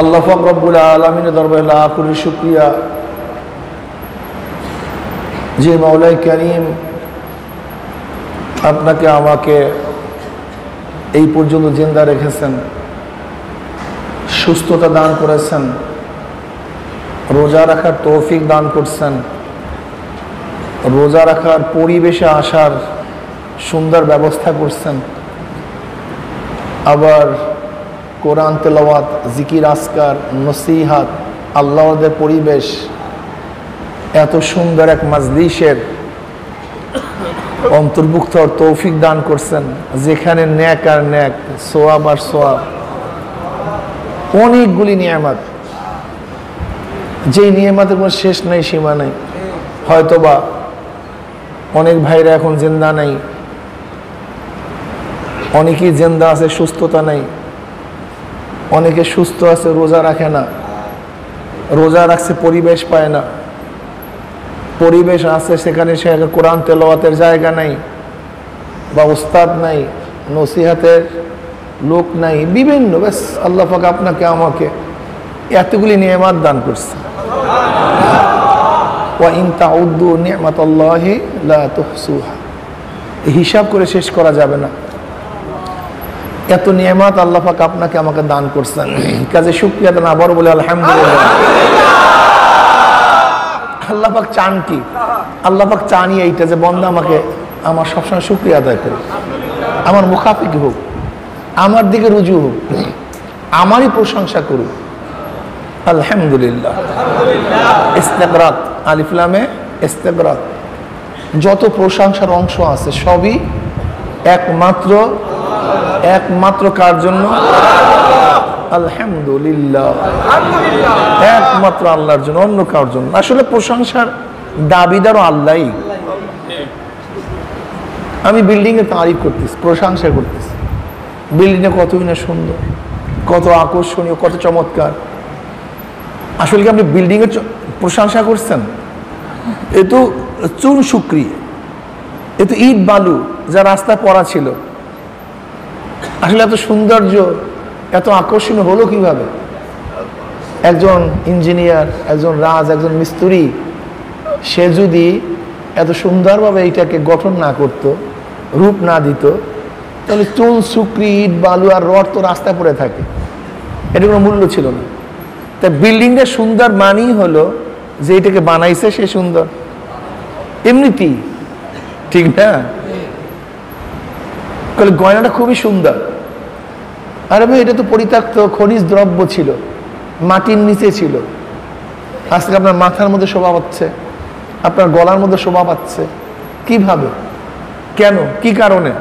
আল্লাহ পাক রব্বুল আলামিনের দরবারে লাখ কোটি শুকরিয়া যে মাওলাই কারীম আপনাকে আমাকে এই পর্যন্ত জিন্দা রেখেছেন, সুস্থতা দান করেছেন, রোজা রাখার তৌফিক দান করছেন, রোজা রাখার পরিবেশে আসার সুন্দর ব্যবস্থা করছেন, আবার কোরআন তেলাওয়াত, জিকির আসকার, নসিহাত, আল্লাহদের পরিবেশ, এত সুন্দর এক মাজলিসের অন্তর্ভুক্ত তৌফিক দান করছেন, যেখানে ন্যাক আর ন্যাক, সোয়াব আর সোয়াব, অনেকগুলি নিয়ামত, যেই নিয়ামতের কোনো শেষ নাই, সীমা নাই। হয়তোবা অনেক ভাইরা এখন জিন্দা নাই, অনেকেই জিন্দা আছে, সুস্থতা নাই, অনেকে সুস্থ আছে, রোজা রাখে না, রোজা রাখছে পরিবেশ পায় না, পরিবেশ আছে সেখানে সে কোরআন তেলাওয়াতের জায়গা নাই, বা উস্তাদ নাই, নসিহাতের লোক নাই, বিভিন্ন, ব্যাস আল্লাহ পাক আপনাকে আমাকে এতগুলি নিয়ামত দান করছে। ওয়া ইন তাউদ্দু নি'মাতাল্লাহি লা তুহসুহা, হিসাব করে শেষ করা যাবে না, এত নিয়ামত আল্লাহ পাক আপনাকে আমাকে দান করছেন। কাজে শুকরিয়া দেন, আবার বলে আলহামদুলিল্লাহ। আল্লাহ পাক চান কি? আল্লাহ পাক চানি এইটা যে বন্দা আমাকে আমার সবসময় শুকরিয়া আদায় করে, আমার মুখাফিক হোক, আমার দিকে রুজু হোক, আমারই প্রশংসা করুক। আলহামদুলিল্লাহ। ইস্তেগরাক, আলিফ লামে ইস্তেগরাক, যত প্রশংসার অংশ আছে সবই একমাত্র কার জন্য? আলহামদুলিল্লাহ, একমাত্র আল্লাহর জন্য, অন্য কার জন্য। আসলে প্রশংসার দাবিদারও আল্লাহই। আমি বিল্ডিং এর তারিফ করতেছি, প্রশংসা করতেছি, বিল্ডিংটা কতই না সুন্দর, কত আকর্ষণীয়, কত চমৎকার। আসলে কি আপনি বিল্ডিং এর প্রশংসা করছেন? এ তো চুন শুকরি, এ তো ইট বালু যা রাস্তায় পড়া ছিল। আসলে এত সৌন্দর্য, এত আকর্ষণীয় হলো কিভাবে? একজন ইঞ্জিনিয়ার, একজন একজন মিস্ত্রি, সে যদি এত সুন্দরভাবে এইটাকে গঠন না করত, রূপ না দিত, তাহলে চুন শুকরি, ইট বালু আর রড তো রাস্তায় পড়ে থাকে, এটা কোনো মূল্য ছিল না। তাই বিল্ডিংটা সুন্দর মানেই হলো যে এটাকে বানাইছে সে সুন্দর, এমনিতেই, ঠিক না? গয়নাটা খুবই সুন্দর। আরে ভাই, এটা তো পরিত্যক্ত খনিজ দ্রব্য ছিল, মাটির নিচে ছিল, আজকে আপনার মাথার মধ্যে শোভা পাচ্ছে, আপনার গলার মধ্যে শোভা পাচ্ছে। কিভাবে? কেন? কি কারণে?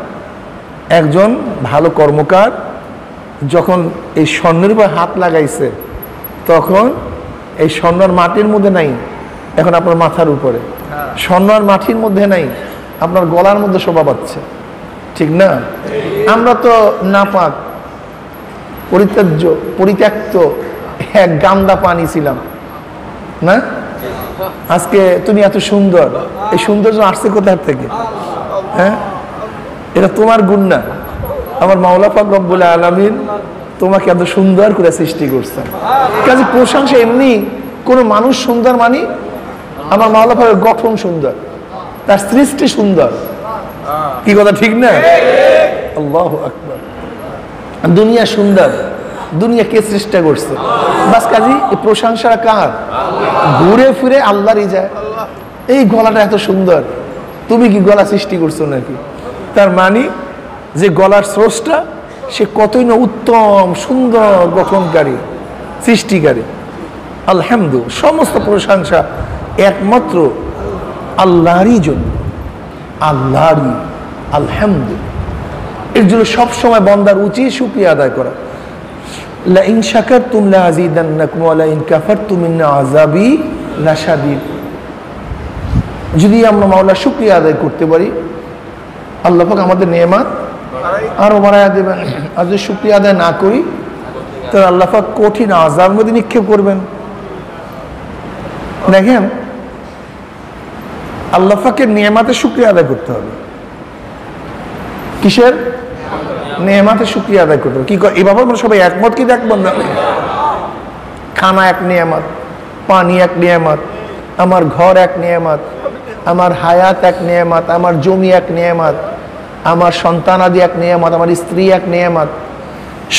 একজন ভালো কর্মকার যখন এই স্বর্ণের উপর হাত লাগাইছে, তখন এই স্বর্ণর মাটির মধ্যে নাই, এখন আপনার মাথার উপরে। স্বর্ণ আর মাটির মধ্যে নাই, আপনার গলার মধ্যে শোভা পাচ্ছে, ঠিক না? আমরা তো নাপাক, পরিত্যক্ত এক গান্দা পানি ছিলাম না? আজকে তুমি এত সুন্দর, এই সৌন্দর্য আসছে কোথার থেকে? হ্যাঁ, এটা তোমার গুণ না, আমার মাওলা পাক রব্বুল আলামিন তোমাকে এত সুন্দর করে সৃষ্টি করছেন। কাজে প্রশংসা এমনি, কোনো মানুষ সুন্দর মানে আমার মাওলা পাকের গঠন সুন্দর, তার সৃষ্টি সুন্দর। কি কথা ঠিক না? আল্লাহু আকবার। দুনিয়া সুন্দর, দুনিয়া কে সৃষ্টি করছে? বাস কাজী এই প্রশংসা কার? ঘুরে ফিরে আল্লাহরই যায়। এই গলাটা এত সুন্দর, তুমি কি গলা সৃষ্টি করছো নাকি? তার মানে যে গলার স্রষ্টা, সে কতই না উত্তম, সুন্দর গঠনকারী, সৃষ্টিকারী। আলহামদুলিল্লাহ, সমস্ত প্রশংসা একমাত্র আল্লাহরই জন্য, আল্লাহরই। আলহামদুলিল্লাহ, এর জন্য সবসময় বান্দার উচিত শুকরিয়া আদায় করা। লা ইন শাকারতুম লা আযীদান্নাকুম ওয়া লা ইন কাফারতুম ইন আযাবি লাশাদীদ। যদি আমরা মাওলার শুকরিয়া আদায় করতে পারি, আল্লাহ পাক আমাদের নেয়ামত আরো বাড়ায়া দেবেন। আর যদি শুকরিয়া আদায় না করি, তাহলে আল্লাহ পাক কঠিন আযাবের মধ্যে নিক্ষেপ করবেন। দেখেন, আল্লাহ পাকের নেয়ামতের শুকরিয়া আদায় করতে হবে। কিসের? নেয়ামতের শুকরিয়া আদায় করতে হবে। কি এভাবে আমরা সবাই একমত কি দেখবেন না? খানা এক নিয়ামত, পানি এক নিয়ামত, আমার ঘর এক নিয়ামত, আমার হায়াত এক নিয়ামত, আমার জমি এক নিয়ামত, আমার সন্তানাদি এক নিয়ামত, আমার স্ত্রী এক নিয়ামত,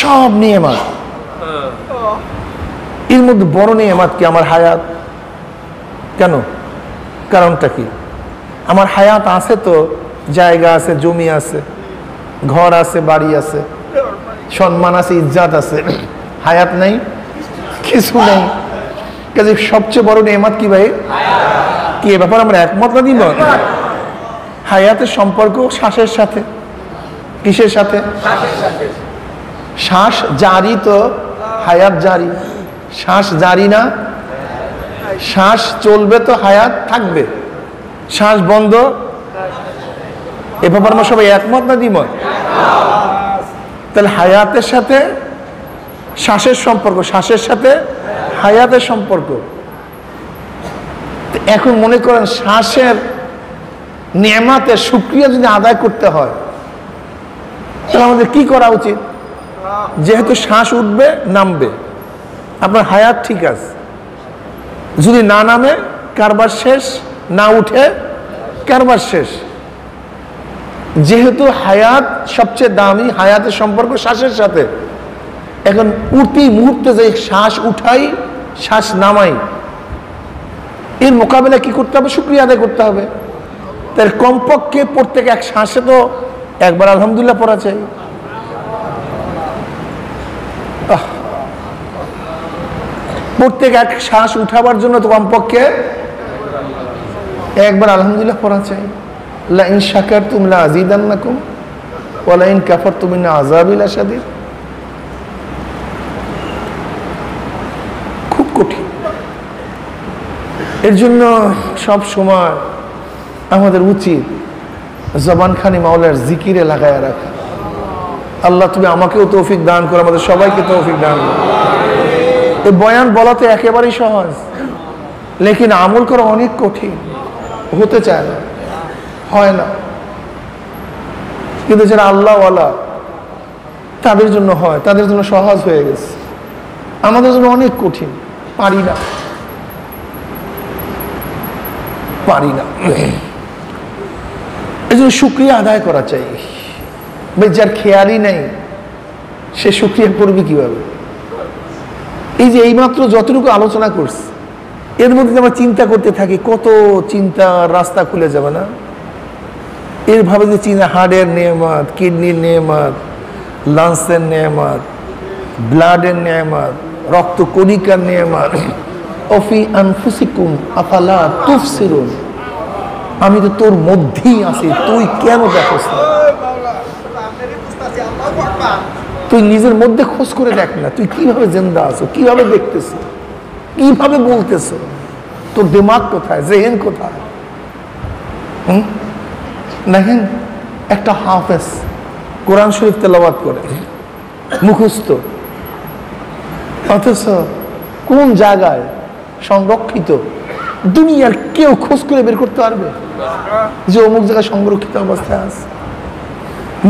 সব নিয়ামত। এর মধ্যে বড় নিয়ামত কি? আমার হায়াত। কেন? কারণটা কি? আমার হায়াত আছে, তো জায়গা আছে, জমি আছে, ঘর আছে, বাড়ি আছে, সম্মান আছে, ইজ্জত আছে। হায়াত নাই, কিছু নেই। কাজে সবচেয়ে বড় নিয়ামত কি ভাই? কি এ ব্যাপারে আমরা একমত না দিব? হায়াতের সম্পর্ক শ্বাসের সাথে। কিসের সাথে? শ্বাস জারি তো হায়াত জারি। শ্বাস জারি না, শ্বাস চলবে তো হায়াত থাকবে। শ্বাস বন্ধ, এ ব্যাপারে আমরা সবাই একমত না দ্বিমত? তাহলে হায়াতের সাথে শ্বাসের সম্পর্ক, শ্বাসের সাথে হায়াতের সম্পর্ক। এখন মনে করেন শ্বাসের নিয়ামতের শুকরিয়া যদি আদায় করতে হয়, তাহলে আমাদের কি করা উচিত? যেহেতু শ্বাস উঠবে নামবে, আপনার হায়াত ঠিক আছে, যদি না নামে কারবার শেষ, না উঠে কারবার শেষ। যেহেতু হায়াত সবচেয়ে দামি, হায়াতের সম্পর্ক শ্বাসের সাথে, এখন প্রতি মুহূর্তে যে শ্বাস উঠাই শ্বাস নামাই, এর মোকাবেলা কি করতে হবে? শুকরিয়া আদায় করতে হবে। তার কমপক্ষে প্রত্যেক এক শ্বাসে তো একবার আলহামদুলিল্লাহ পড়া চাই। প্রত্যেক এক শ্বাস উঠাবার জন্য তো কমপক্ষে একবার আলহামদুলিল্লাহ পড়া চাই। লা ইন শাকারতুম লা আযীদান্নাকুম ওয়া লা ইন কাফারতুম ইন আযাবি লাশাদীদ। খুব কঠিন। এর জন্য সব সময় আমাদের উচিত জবানখানি মাওলার জিকিরে লাগায় রাখা। আল্লাহ তুমি আমাকেও তৌফিক দান করো, আমাদের সবাইকে তৌফিক দান করো। এই বয়ান বলা তো একেবারেই সহজ, লেকিন আমল করা অনেক কঠিন, হতে চায় না, হয় না। কিন্তু যারা আল্লাহওয়ালা তাদের জন্য হয়, তাদের জন্য সহজ হয়ে গেছে। আমাদের জন্য অনেক কঠিন, পারি না, পারি না। এই জন্য শুকরিয়া আদায় করা চাই। ভাই যার খেয়ালই নেই সে শুকরিয়া করবে কিভাবে? এই যে এইমাত্র যতটুকু আলোচনা করছি, এর মধ্যে আমরা চিন্তা করতে থাকি, কত চিন্তা রাস্তা খুলে যাবে না? এর ভাবে যে চিন্তা, হার্টের নেয়ামত, কিডনির নেয়ামত, লাংসের নেয়ামত, ব্লাডের নেয়ামত, রক্ত কণিকার নেয়ামত। অফি আনফুসিকুম আফালা তুবসিরুন। আমি তো তোর মধ্যেই আছি, তুই কেন দেখোস না? তুই নিজের মধ্যে খোঁজ করে দেখ না, তুই কিভাবে জিন্দা আছো, কিভাবে দেখতেছ, কিভাবে বলতেছ, তোর দিমাগ কোথায়, জেহেন কোথায়? দেখেন একটা হাফেজ কোরআন শরীফ তেলাওয়াত করে মুখস্থ, অথচ কোন জায়গায় সংরক্ষিত দুনিয়ার কেউ খোঁজ করে বের করতে পারবে যে অমুক জায়গায় সংরক্ষিত অবস্থায় আছে?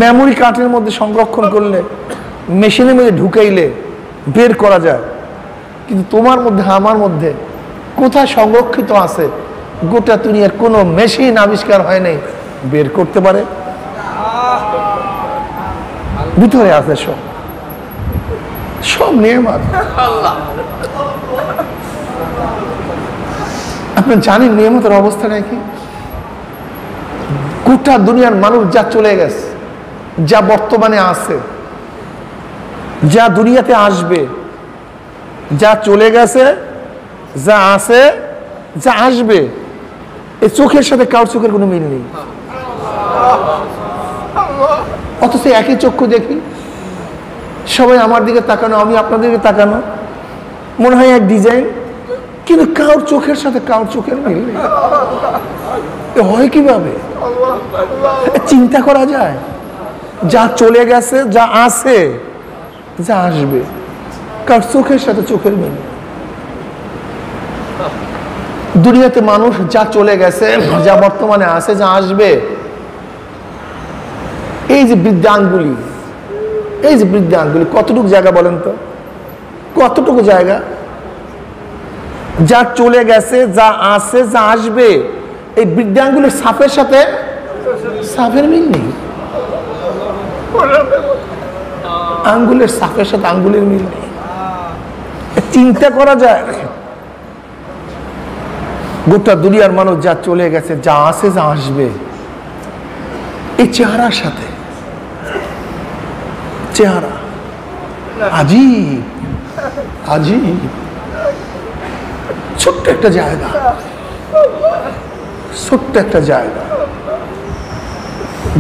মেমোরি কার্ডের মধ্যে সংরক্ষণ করলে, মেশিনের মধ্যে ঢুকাইলে বের করা যায়, কিন্তু তোমার মধ্যে আমার মধ্যে কোথায় সংরক্ষিত আছে গোটা দুনিয়ার কোনো মেশিন আবিষ্কার হয় নাই বের করতে পারে। ভিতরে আছে সব, সব নিয়ামত। আপনি জানেন নিয়ামতের অবস্থাটা কি? গোটা দুনিয়ার মানুষ যা চলে গেছে, যা বর্তমানে আছে, যা দুনিয়াতে আসবে, যা চলে গেছে, যা আছে, যা আসবে, এই চোখের সাথে কারোর চোখের কোনো মিল নেই। অথচ একই চক্ষু দেখি, সবাই আমার দিকে তাকানো, আমি আপনাদের দিকে তাকানো, মনে হয় এক ডিজাইন, কিন্তু কারোর চোখের সাথে কারোর চোখের মিল নেই। হয় কিভাবে? চিন্তা করা যায়? যা চলে গেছে, যা আছে, যা আসবে, কার চোখের সাথে চোখের মিল। দুনিয়াতে মানুষ যা চলে গেছে, যা বর্তমানে আছে, যা আসবে, এই যে বৃদ্ধাঙ্গুলি, এই যে বৃদ্ধাঙ্গুলি কতটুকু জায়গা বলেন তো? কতটুকু জায়গা? যা চলে গেছে, যা আছে, যা আসবে, এই বিজ্ঞানগুলির সাফের সাথে সাফের মিল নেই। আঙ্গুলের সাফের সাথে আঙ্গুলের মিল নেই। চিন্তা করা যায় গোটা দুনিয়ার মানুষ যা চলে গেছে, যা আছে, যা আসবে, এই চেহারার সাথে চেহারা আজীব আজীব। ছোট্ট একটা জায়গা, ছোট্ট একটা জায়গা,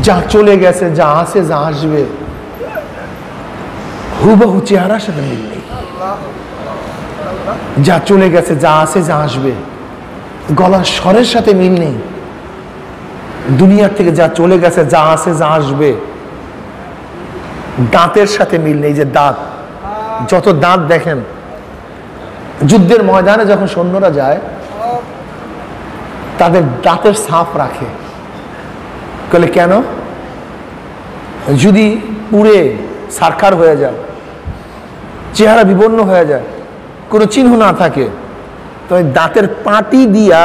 যা চলে গেছে, যা আছে, যা আসবে, হুবহু চেহারার সাথে মিল নেই। যা চলে গেছে, যা আছে, যা আসবে, গলার স্বরের সাথে মিল নেই। দুনিয়ার থেকে যা চলে গেছে, যা আছে, যা আসবে, দাঁতের সাথে মিল নেই। যে দাঁত, যত দাঁত দেখেন, যুদ্ধের ময়দানে যখন সৈন্যরা যায়, তাদের দাঁতের ছাপ রাখে। বলে কেন? যদি পুড়ে সারখার হয়ে যায়, চেহারা বিবর্ণ হয়ে যায়, কোনো চিহ্ন না থাকে, তো দাঁতের পাটি দিয়া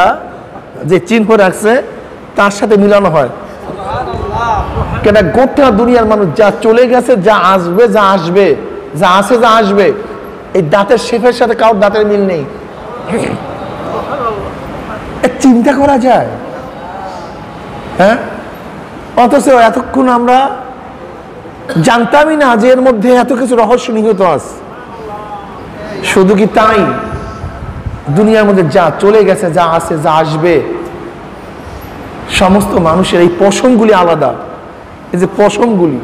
যে চিহ্ন রাখছে তার সাথে মিলানো হয়। কেন? গোটা দুনিয়ার মানুষ যা চলে গেছে, যা আসবে, যা আসবে, যা আছে, যা আসবে, এই দাঁতের শেপের সাথে কারোর দাঁতের মিল নেই। চিন্তা করা যায়? হ্যাঁ, অথচ এতক্ষণ আমরা জানতামই না যে এর মধ্যে এত কিছু রহস্য নিহিত আছে। শুধু কি তাই, দুনিয়ার মধ্যে যা চলে গেছে, যা আছে, যা আসবে, সমস্ত মানুষের এই পশমগুলি আলাদা। এই যে পশমগুলি,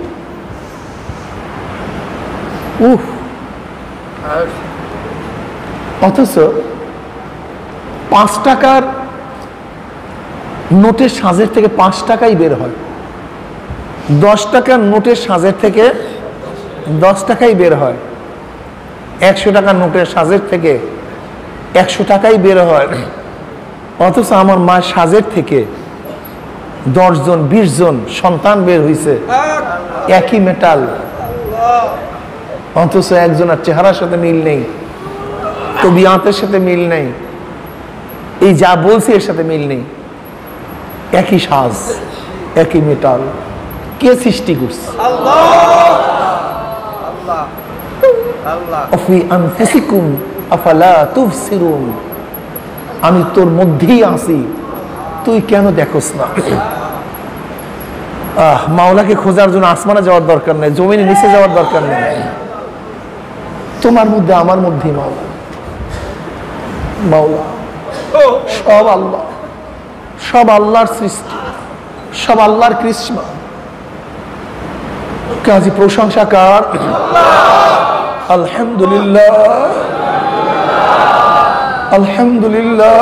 অথচ 5 টাকার নোটের সাজের থেকে 5 টাকাই বের হয়, 10 টাকার নোটের সাজের থেকে 10 টাকাই বের হয়, 100 টাকার নোটের সাজের থেকে 100 টাকাই বের হয়। অথচ আমার মায়ের সাজের থেকে 10 জন 20 জন সন্তান বের হয়েছে, একই মেটাল, অথচ একজনের চেহারার সাথে মিল নেই, তবিয়াতের সাথে মিল নেই, এই যা বলছি এর সাথে মিল নেই। একই সাজ, একই মেটাল। কে সৃষ্টি করছে? আমি তোর মধ্যেই আছি, তুই কেন দেখোস না? মাওলাকে খোঁজার জন্য আসমানে যাওয়ার দরকার নেই, জমিনে নিচে যাওয়ার দরকার নেই। তোমার মধ্যে, আমার মধ্যেই মাওলা। মাওলা সব আল্লাহ, সব আল্লাহর সৃষ্টি, সব আল্লাহর কৃষ্ণা। কাজী প্রশংসা কার? আলহামদুলিল্লাহ, আলহামদুলিল্লাহ,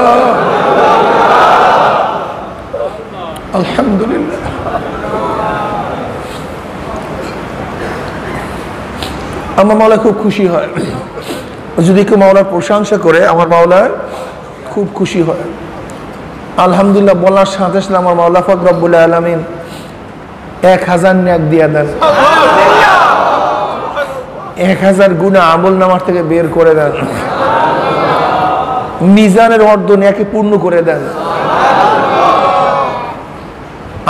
আলহামদুলিল্লাহ। আমার মাওলা খুব খুশি হয় যদি কেউ মাওলার প্রশংসা করে, আমার মাওলা খুব খুশি হয়। আলহামদুলিল্লাহ বলার সাথে সাথে আমার মাওলা পাক রব্বুল আলামিন 1000 নেক দিয়ে দেন, 1000 গুনাহ আমল নামার থেকে বের করে দেন, মিজানের অর্ধ নেকে পূর্ণ করে দেন,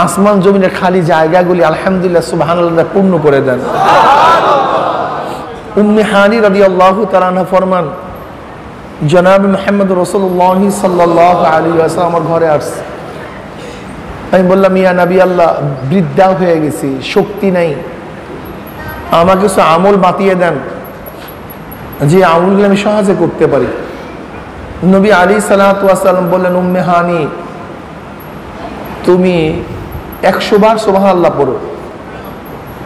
আসমান জমিনের খালি জায়গাগুলি আলহামদুলিল্লাহ সুবহানাল্লাহ পূর্ণ করে দেন। উম্মে হানি রাদিয়াল্লাহু তাআলা আনহা ফরমান, জনাব মুহাম্মদ রাসূলুল্লাহ সাল্লাল্লাহু আলাইহি ওয়াসাল্লাম আমার ঘরে আসছে। আমি বললাম, ইয়া নবী আল্লাহ, বৃদ্ধা হয়ে গেছি, শক্তি নাই, আমাকে কিছু আমল বাতিয়ে দেন যে আমলগুলো আমি সহজে করতে পারি। নবী আলাইহিস সালাতু ওয়াস সালাম বললেন, উম্মে হানি, তুমি 100 বার সুবহানাল্লাহ পড়ো।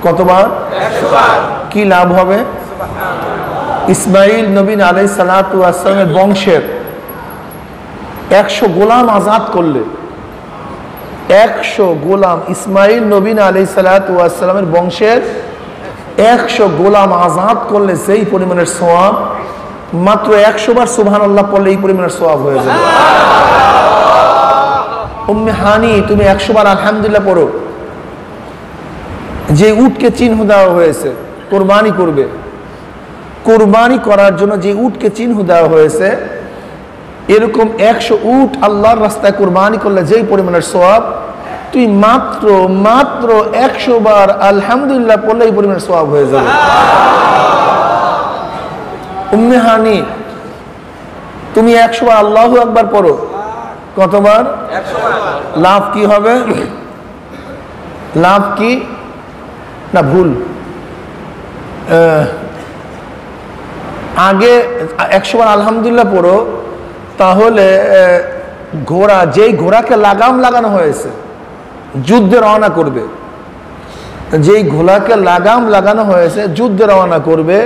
কতবার? 100 বার। কি লাভ হবে? ইসমাইল নবী আলাইহিস সালাতু ওয়াস সালামের বংশের 100 গোলাম আজাদ করলে, 100 গোলাম, ইসমাইল নবী আলাইহিস সালাতু ওয়াস সালামের বংশের 100 গোলাম আজাদ করলে সেই পরিমাণের সওয়াব, মাত্র 100 বার সুবহানাল্লাহ পড়লে এই পরিমাণের সওয়াব হয়ে যাবে। উম্মে হানি, তুমি 100 বার আলহামদুলিল্লাহ পড়ো। যে উটকে চিহ্ন দেওয়া হয়েছে কোরবানি করবে, কোরবানি করার জন্য যে উটকে চিহ্ন দেওয়া হয়েছে, এরকম 100 উট আল্লাহর রাস্তায় কুরবানি করলে যেই পরিমাণের সওয়াব, তুই মাত্র 100 বার আলহামদুলিল্লাহ পড়লে এই পরিমাণের সওয়াব হয়ে যাবে। উম্মে হানি, তুমি 100 বার আল্লাহু আকবার পড়ো, কতবার? 100 বার। লাভ কি হবে? লাভ কি না ভুল, আগে 100 বার আলহামদুলিল্লাহ পড়ো, তাহলে ঘোড়া, যেই ঘোড়াকে লাগাম লাগানো হয়েছে যুদ্ধে রওনা করবে, যেই ঘোড়াকে লাগাম লাগানো হয়েছে যুদ্ধে রওনা করবে,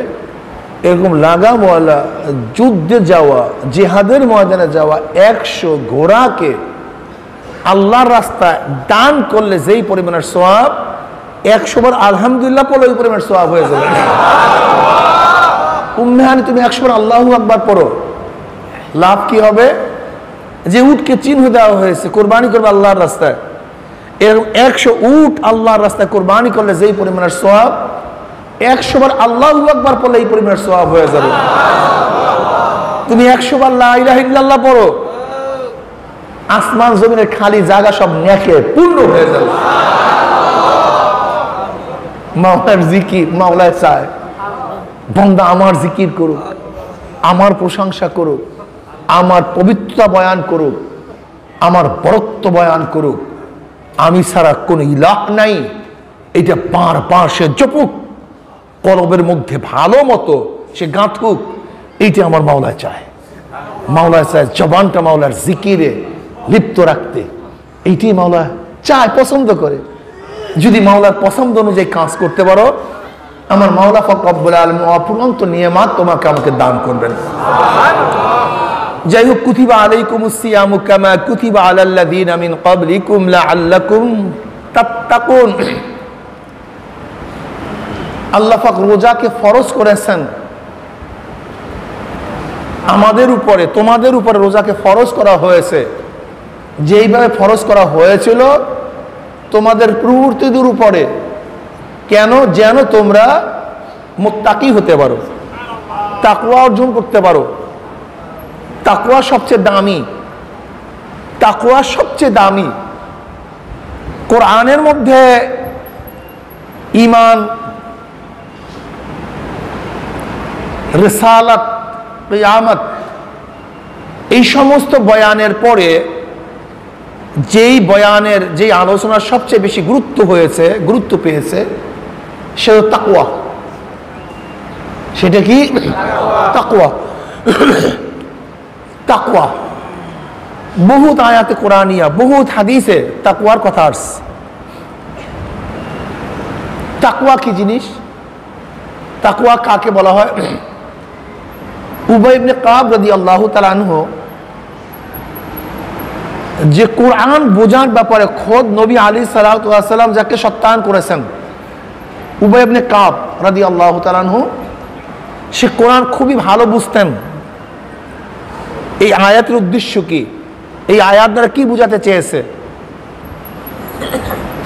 এরকম লাগামওয়ালা যুদ্ধে যাওয়া, জিহাদের ময়দানে যাওয়া 100 ঘোড়াকে আল্লাহর রাস্তায় দান করলে যেই পরিমাণের সওয়াব, 100 বার আলহামদুলিল্লাহ পড়লে ওই পরিমাণের সওয়াব হয়ে যাবে। উম্মে হানি, তুমি 100 বার আল্লাহু আকবার পড়ো, লাভ কি হবে? যে উটকে চিহ্ন দেওয়া হয়েছে কোরবানি করবে আল্লাহর রাস্তায়, এরকম 100 উট আল্লাহর রাস্তায় কোরবানি করলে যেই পরিমাণের সওয়াব, 100 বার আল্লাহু আকবার পড়লে এই পরিমাণের সওয়াব হয়ে যাবে। তুমি 100 বার লা ইলাহা ইল্লাল্লাহ পড়ো, আসমান জমিনের খালি জায়গা সব নেকে পূর্ণ হয়ে যাবে। মাওলার জিকির, মাওলায় চায় বান্দা আমার জিকির করুক, আমার প্রশংসা করুক, আমার পবিত্রতা বয়ান করুক, আমার বরত্ব বয়ান করুক, আমি ছাড়া কোনো ইলাহ নাই, এটা বারবার সে জপুক, কলবের মধ্যে ভালো মতো সে গাঁথুক, এইটা আমার মাওলায় চায়। মাওলায় চায় জবানটা মাওলার জিকিরে লিপ্ত রাখতে, এইটাই মাওলা চায়, পছন্দ করে। যদি মাওলার পছন্দ অনুযায়ী কাজ করতে পারো, আমার মাওলা পাক রব্বুল আলামিন অফুরন্ত নিয়ামত তোমাকে আমাকে দান করবেন। যাই হোক, কুতিবা আলাইকুমুস সিয়ামু কামা কুতিবা আলাল্লাযীনা মিন ক্বাবলিকুম লাআল্লাকুম তাত্তাকুন। আল্লাহ পাক রোজাকে ফরজ করেছেন আমাদের উপরে, তোমাদের উপরে রোজাকে ফরজ করা হয়েছে, যেইভাবে ফরজ করা হয়েছিল তোমাদের পূর্ববর্তীদের উপরে। কেন? যেন তোমরা মুত্তাকি হতে পারো, তাকওয়া অর্জন করতে পারো। তাকওয়া সবচেয়ে দামি, তাকওয়া সবচেয়ে দামি। কোরআনের মধ্যে ঈমান, রিসালাত, কিয়ামত, এই সমস্ত বয়ানের পরে যেই বয়ানের, যেই আলোচনার সবচেয়ে বেশি গুরুত্ব পেয়েছে সেটা তাকওয়া। সেটা কি? তাকওয়া। তাকওয়া বহুত আয়াতে কোরআনিয়া, বহুত হাদিসে তাকওয়ার কথা আসছে। তাকওয়া কি জিনিস? তাকওয়া কাকে বলা হয়? উবাই ইবনে কাব রাদিয়াল্লাহু তাআলা আনহু যে কোরআন বোঝার ব্যাপারে খোদ নবী আলাইহিস সালাতু ওয়াস সালাম যাকে সত্যায়ন করেছেন, উবাই ইবনে কাব রাদিয়াল্লাহু তাআলা আনহু, সে কোরআন খুবই ভালো বুঝতেন। এই আয়াতের উদ্দেশ্য কি, এই আয়াত দ্বারা কি বোঝাতে চেয়েছে,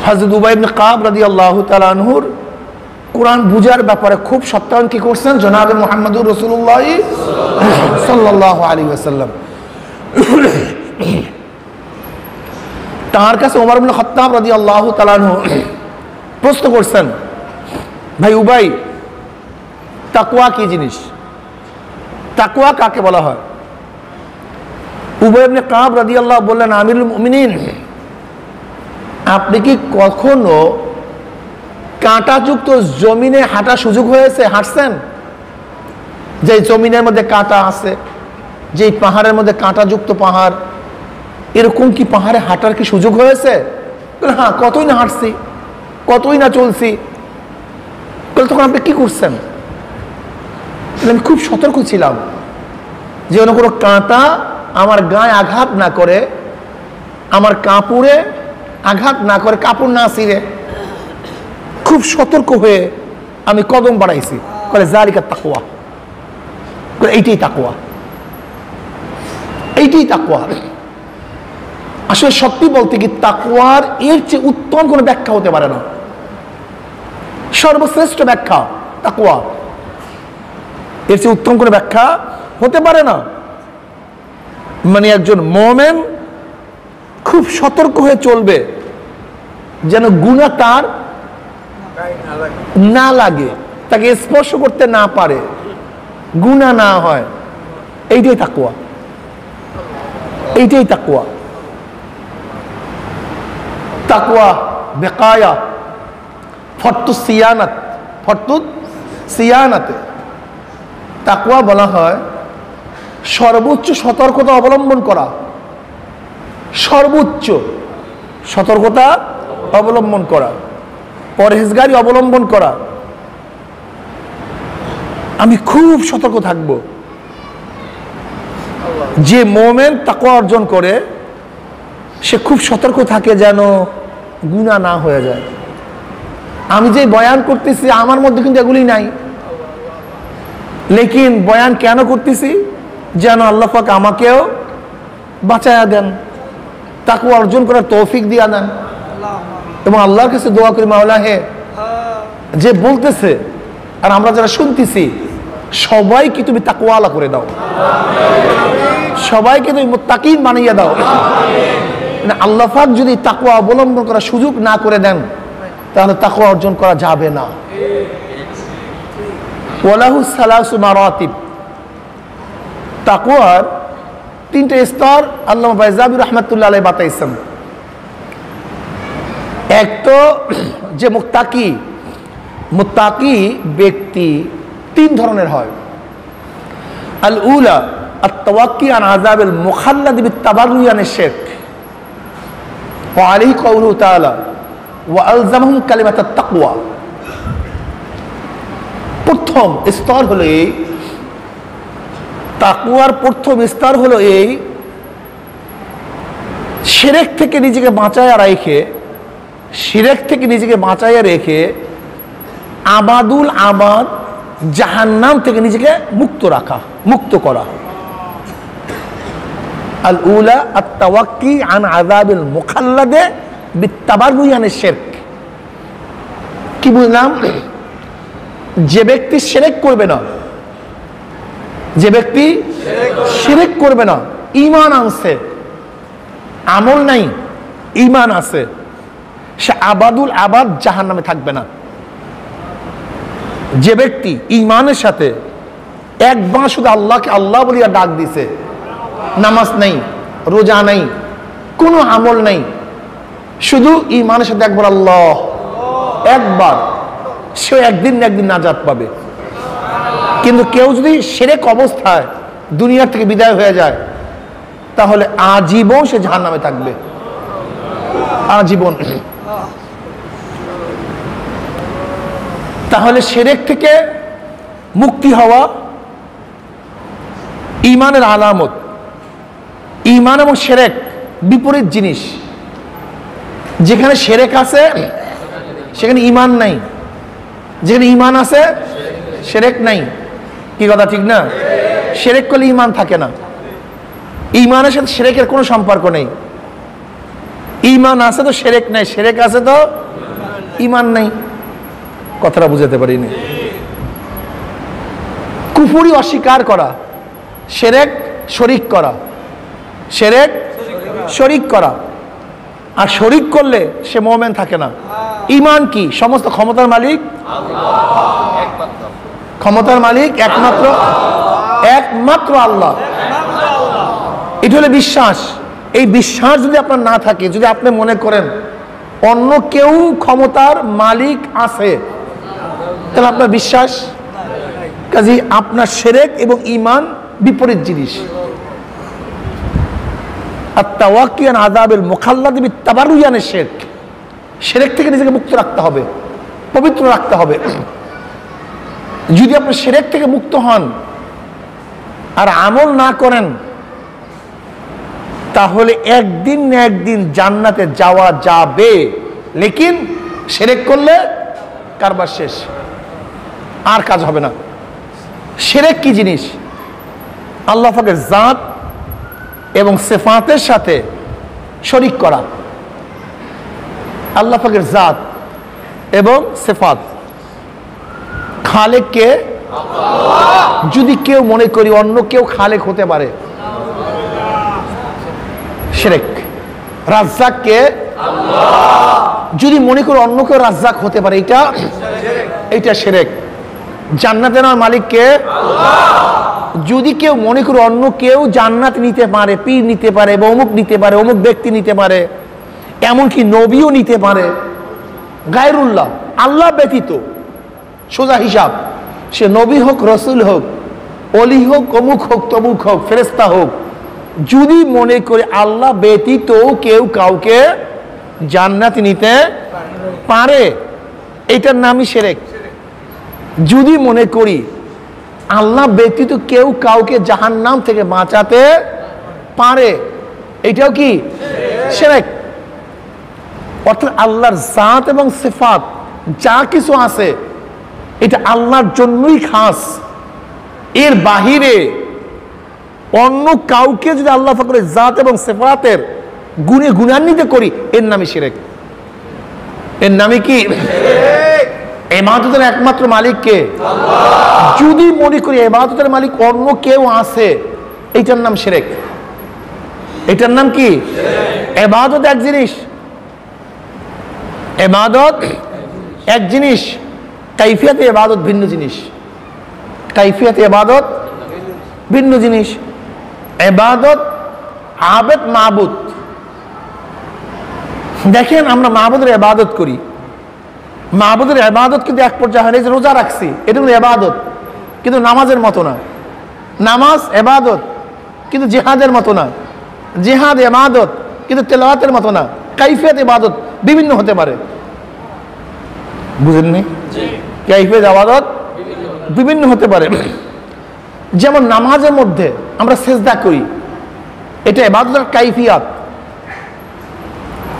হযরত উবাই ইবনে কাব রাদিয়াল্লাহু তাআলা আনহুর কোরআন বুঝার ব্যাপারে খুব সত্যায়ন কি করছেন জনাবে মুহাম্মদুর রাসূলুল্লাহ সাল্লাল্লাহু আলাইহি ওয়াসাল্লাম। তার কাছে ওমর ইবনে খাত্তাব রাদিয়াল্লাহু তাআলা আনহু প্রশ্ন করছেন, ভাই উবাই, তাকওয়া কি জিনিস? তাকওয়া কাকে বলা হয়? উবাই ইবনে কাব রাদিয়াল্লাহু বললেন, আমিরুল মুমিনিন, আপনি কি কখনো কাঁটাযুক্ত জমিনে হাঁটার সুযোগ হয়েছে? হাঁটছেন? যে জমিনের মধ্যে কাঁটা আছে, যে পাহাড়ের মধ্যে কাঁটাযুক্ত পাহাড়, এরকম কি পাহাড়ে হাঁটার কি সুযোগ হয়েছে? হ্যাঁ, কতই না হাঁটছি, কতই না চলছি। তখন আপনি কি করছেন? আমি খুব সতর্ক ছিলাম যেন কোনো কাঁটা আমার গায়ে আঘাত না করে, আমার কাপড়ে আঘাত না করে, কাপড় না ছিঁড়ে। খুব সতর্ক হয়ে আমি কদম বাড়াইছি। বলে জালিকা তাকওয়া, এইটাই তাকওয়া, এইটাই তাকওয়া। আসলে সত্যি বলতে কি, তাকওয়ার এর চেয়ে উত্তম কোনো ব্যাখ্যা হতে পারে না। সর্বশ্রেষ্ঠ ব্যাখ্যা তাকওয়া, এর চেয়ে উত্তম কোনো ব্যাখ্যা হতে পারে না। মানে একজন মুমিন খুব সতর্ক হয়ে চলবে যেন গুনাহ তার না লাগে, তাকে স্পর্শ করতে না পারে, গুনাহ না হয়। এইটাই তাকওয়া, এইটাই তাকওয়া। তাকওয়া বেকায়া ফর্তু সিয়ানাত, ফর্তু সিয়ানাতে। তাকওয়া বলা হয় সর্বোচ্চ সতর্কতা অবলম্বন করা, সর্বোচ্চ সতর্কতা অবলম্বন করা, পরহেজগারি অবলম্বন করা। আমি খুব সতর্ক থাকব। যে মুমিন তাকওয়া অর্জন করে সে খুব সতর্ক থাকে যেন গুনাহ না হয়ে যায়। আমি যে বয়ান করতেছি আমার মধ্যে কিন্তু এগুলি নাই, লেকিন বয়ান কেন করতেছি? যেন আল্লাহ পাক আমাকেও বাঁচায়া দেন, তাকওয়া অর্জন করার তৌফিক দিয়া দেন। এবং আল্লাহর কাছে দোয়া করি, মাওলা হে, যে বলতেছে আর আমরা যারা শুনতেছি সবাইকে তুমি তাকওয়ালা করে দাও, সবাইকে তুমি মুত্তাকিন বানিয়ে দাও। আল্লাহ পাক যদি তাকওয়া অবলম্বন করার সুযোগ না করে দেন তাহলে তাকওয়া অর্জন করা যাবে না। ওয়ালাহু সালাসু মারাতিব, তাকওয়ার তিনটে স্তর আল্লামা বাইজাবি রাহমাতুল্লাহ আলাইহি বাতাইছেন। এক তো যে মুত্তাকি, মুত্তাকি ব্যক্তি তিন ধরনের হয়। আল উলা আত-তাওয়াক্কি আন আযাবিল মুখাল্লাদ বিত-তাবাররুই আনিশ শিরক ওয়া আলাইহি কাউলুহু তাআলা ওয়া আলজামাহুম কালিমাতাত তাকওয়া। প্রথম স্তর হলো এই, তাকওয়ার প্রথম স্তর হলো এই, শিরক থেকে নিজেকে বাঁচায়া রেখে, শিরক থেকে নিজেকে বাঁচায়া রেখে আবাদুল আবাদ জাহান্নাম থেকে নিজেকে মুক্ত রাখা, মুক্ত করা। আল উলা আত-তাওয়াক্কি আন আযাবিল মুখাল্লাদে বিত-তাবাররুই আনিশ শিরক। কি বুঝলাম? যে ব্যক্তি শিরক করবে না, যে ব্যক্তি শিরক করবে না, ঈমান আনছে, আমল নাই, ঈমান আছে, সে আবাদুল আবাদ জাহান্নামে থাকবে না। যে ব্যক্তি ঈমানের সাথে একবার শুধু আল্লাহকে আল্লাহ বলিয়া ডাক দিছে, নামাজ নাই, রোজা নাই, কোনো আমল নাই, শুধু ঈমানের সাথে একবার আল্লাহ, একবার, সে একদিন না একদিন নাজাত পাবে। কিন্তু কেউ যদি শিরক অবস্থায় দুনিয়া থেকে বিদায় হয়ে যায় তাহলে আজীবন সে জাহান্নামে থাকবে, আজীবন। তাহলে শিরক থেকে মুক্তি হওয়া ঈমানের আলামত। ঈমান এবং শিরক বিপরীত জিনিস। যেখানে শিরক আছে সেখানে ঈমান নাই, যেখানে ঈমান আছে শিরক নাই। কি কথা ঠিক না? শিরক করলে ঈমান থাকে না, ঈমানের সাথে শিরকের কোনো সম্পর্ক নেই। ঈমান আছে তো শিরক নাই, শিরক আছে তো ঈমান নাই। কথাটা বুঝাতে পারিনি। কুফরি অস্বীকার করা, শিরক শরীক করা, শিরক শরীক করা। আর শরীক করলে সে মুমিন থাকে না। ঈমান কি? সমস্ত ক্ষমতার মালিক আল্লাহ, ক্ষমতার মালিক একমাত্র, একমাত্র আল্লাহ। এটা হলো বিশ্বাস। এই বিশ্বাস যদি আপনার না থাকে, যদি আপনি মনে করেন অন্য কেউ ক্ষমতার মালিক আছে, তাহলে আপনার বিশ্বাস, কাজে আপনার শিরক এবং ঈমান বিপরীত জিনিস। আত-তাওয়াক্কি আন আযাবিল মুখাল্লাদ বিত-তাবাররুই আনিশ শিরক। শিরক থেকে নিজেকে মুক্ত রাখতে হবে, পবিত্র রাখতে হবে। যদি আপনি শিরক থেকে মুক্ত হন আর আমল না করেন তাহলে একদিন না একদিন জান্নাতে যাওয়া যাবে, লেকিন শিরক করলে কারবার শেষ, আর কাজ হবে না। শিরক কি জিনিস? আল্লাহ পাকের জাত এবং সিফাতের সাথে শরীক করা। আল্লাহ পাকের জাত এবং সিফাত, খালেককে যদি কেউ মনে করি অন্য কেউ খালেক হতে পারে, শিরক। রাজ্জাক কে? যদি মনে করো অন্য কেউ রাজ্জাক হতে পারে, এটা শিরক। জান্নাত দেওয়ার মালিক কে? যদি কেউ মনে করো অন্য কেউ জান্নাত নিতে পারে, পীর নিতে পারে, বা অমুক নিতে পারে, অমুক ব্যক্তি নিতে পারে, এমনকি নবীও নিতে পারে, গায়রুল্লাহ, আল্লাহ ব্যতীত, সোজা হিসাব, সে নবী হোক, রসুল হোক, অলি হোক, অমুক হোক, তমুক হোক, ফেরেশতা হোক, যদি মনে করে আল্লাহ ব্যতীত কেউ কাউকে জান্নাত নিতে পারে, এটার নামই শিরক। যদি মনে করি আল্লাহ ব্যতীত কেউ কাউকে জাহান্নাম থেকে বাঁচাতে পারে, এটাও কি শিরক। অর্থাৎ আল্লাহর জাত এবং সিফাত যা কিছু আছে এটা আল্লাহর জন্যই খাস, এর বাহিরে অন্য কাউকে যদি আল্লাহ পাকের জাত এবং সিফাতের গুণে গুণান্বিত করি, এর নামই শিরক। এর নামে কি? ইবাদতের একমাত্র মালিক কে? আল্লাহ। যদি মনে করি ইবাদতের মালিক অন্য কেউ আছে, এটার নাম শিরক। এটার নাম কি? ইবাদত এক জিনিস, ইবাদত এক জিনিস, কাইফিয়াতে ইবাদত ভিন্ন জিনিস। কাইফিয়াতে ইবাদত ভিন্ন জিনিস। ইবাদত আবেদ মাবুদ। দেখেন আমরা মাবুদের ইবাদত করি, মাবুদের ইবাদত কিন্তু এক পর্যায়ে হয়, যে রোজা রাখছি এটা হলো ইবাদত, কিন্তু নামাজের মতো না। নামাজ ইবাদত কিন্তু জিহাদের মতো না। জিহাদ ইবাদত কিন্তু তেলাওয়াতের মতো না। কাইফিয়াত ইবাদত বিভিন্ন হতে পারে, বুঝেননি? কাইফিয়াত ইবাদত বিভিন্ন হতে পারে। যেমন নামাজের মধ্যে আমরা সিজদা করি, এটা ইবাদতের কাইফিয়াত।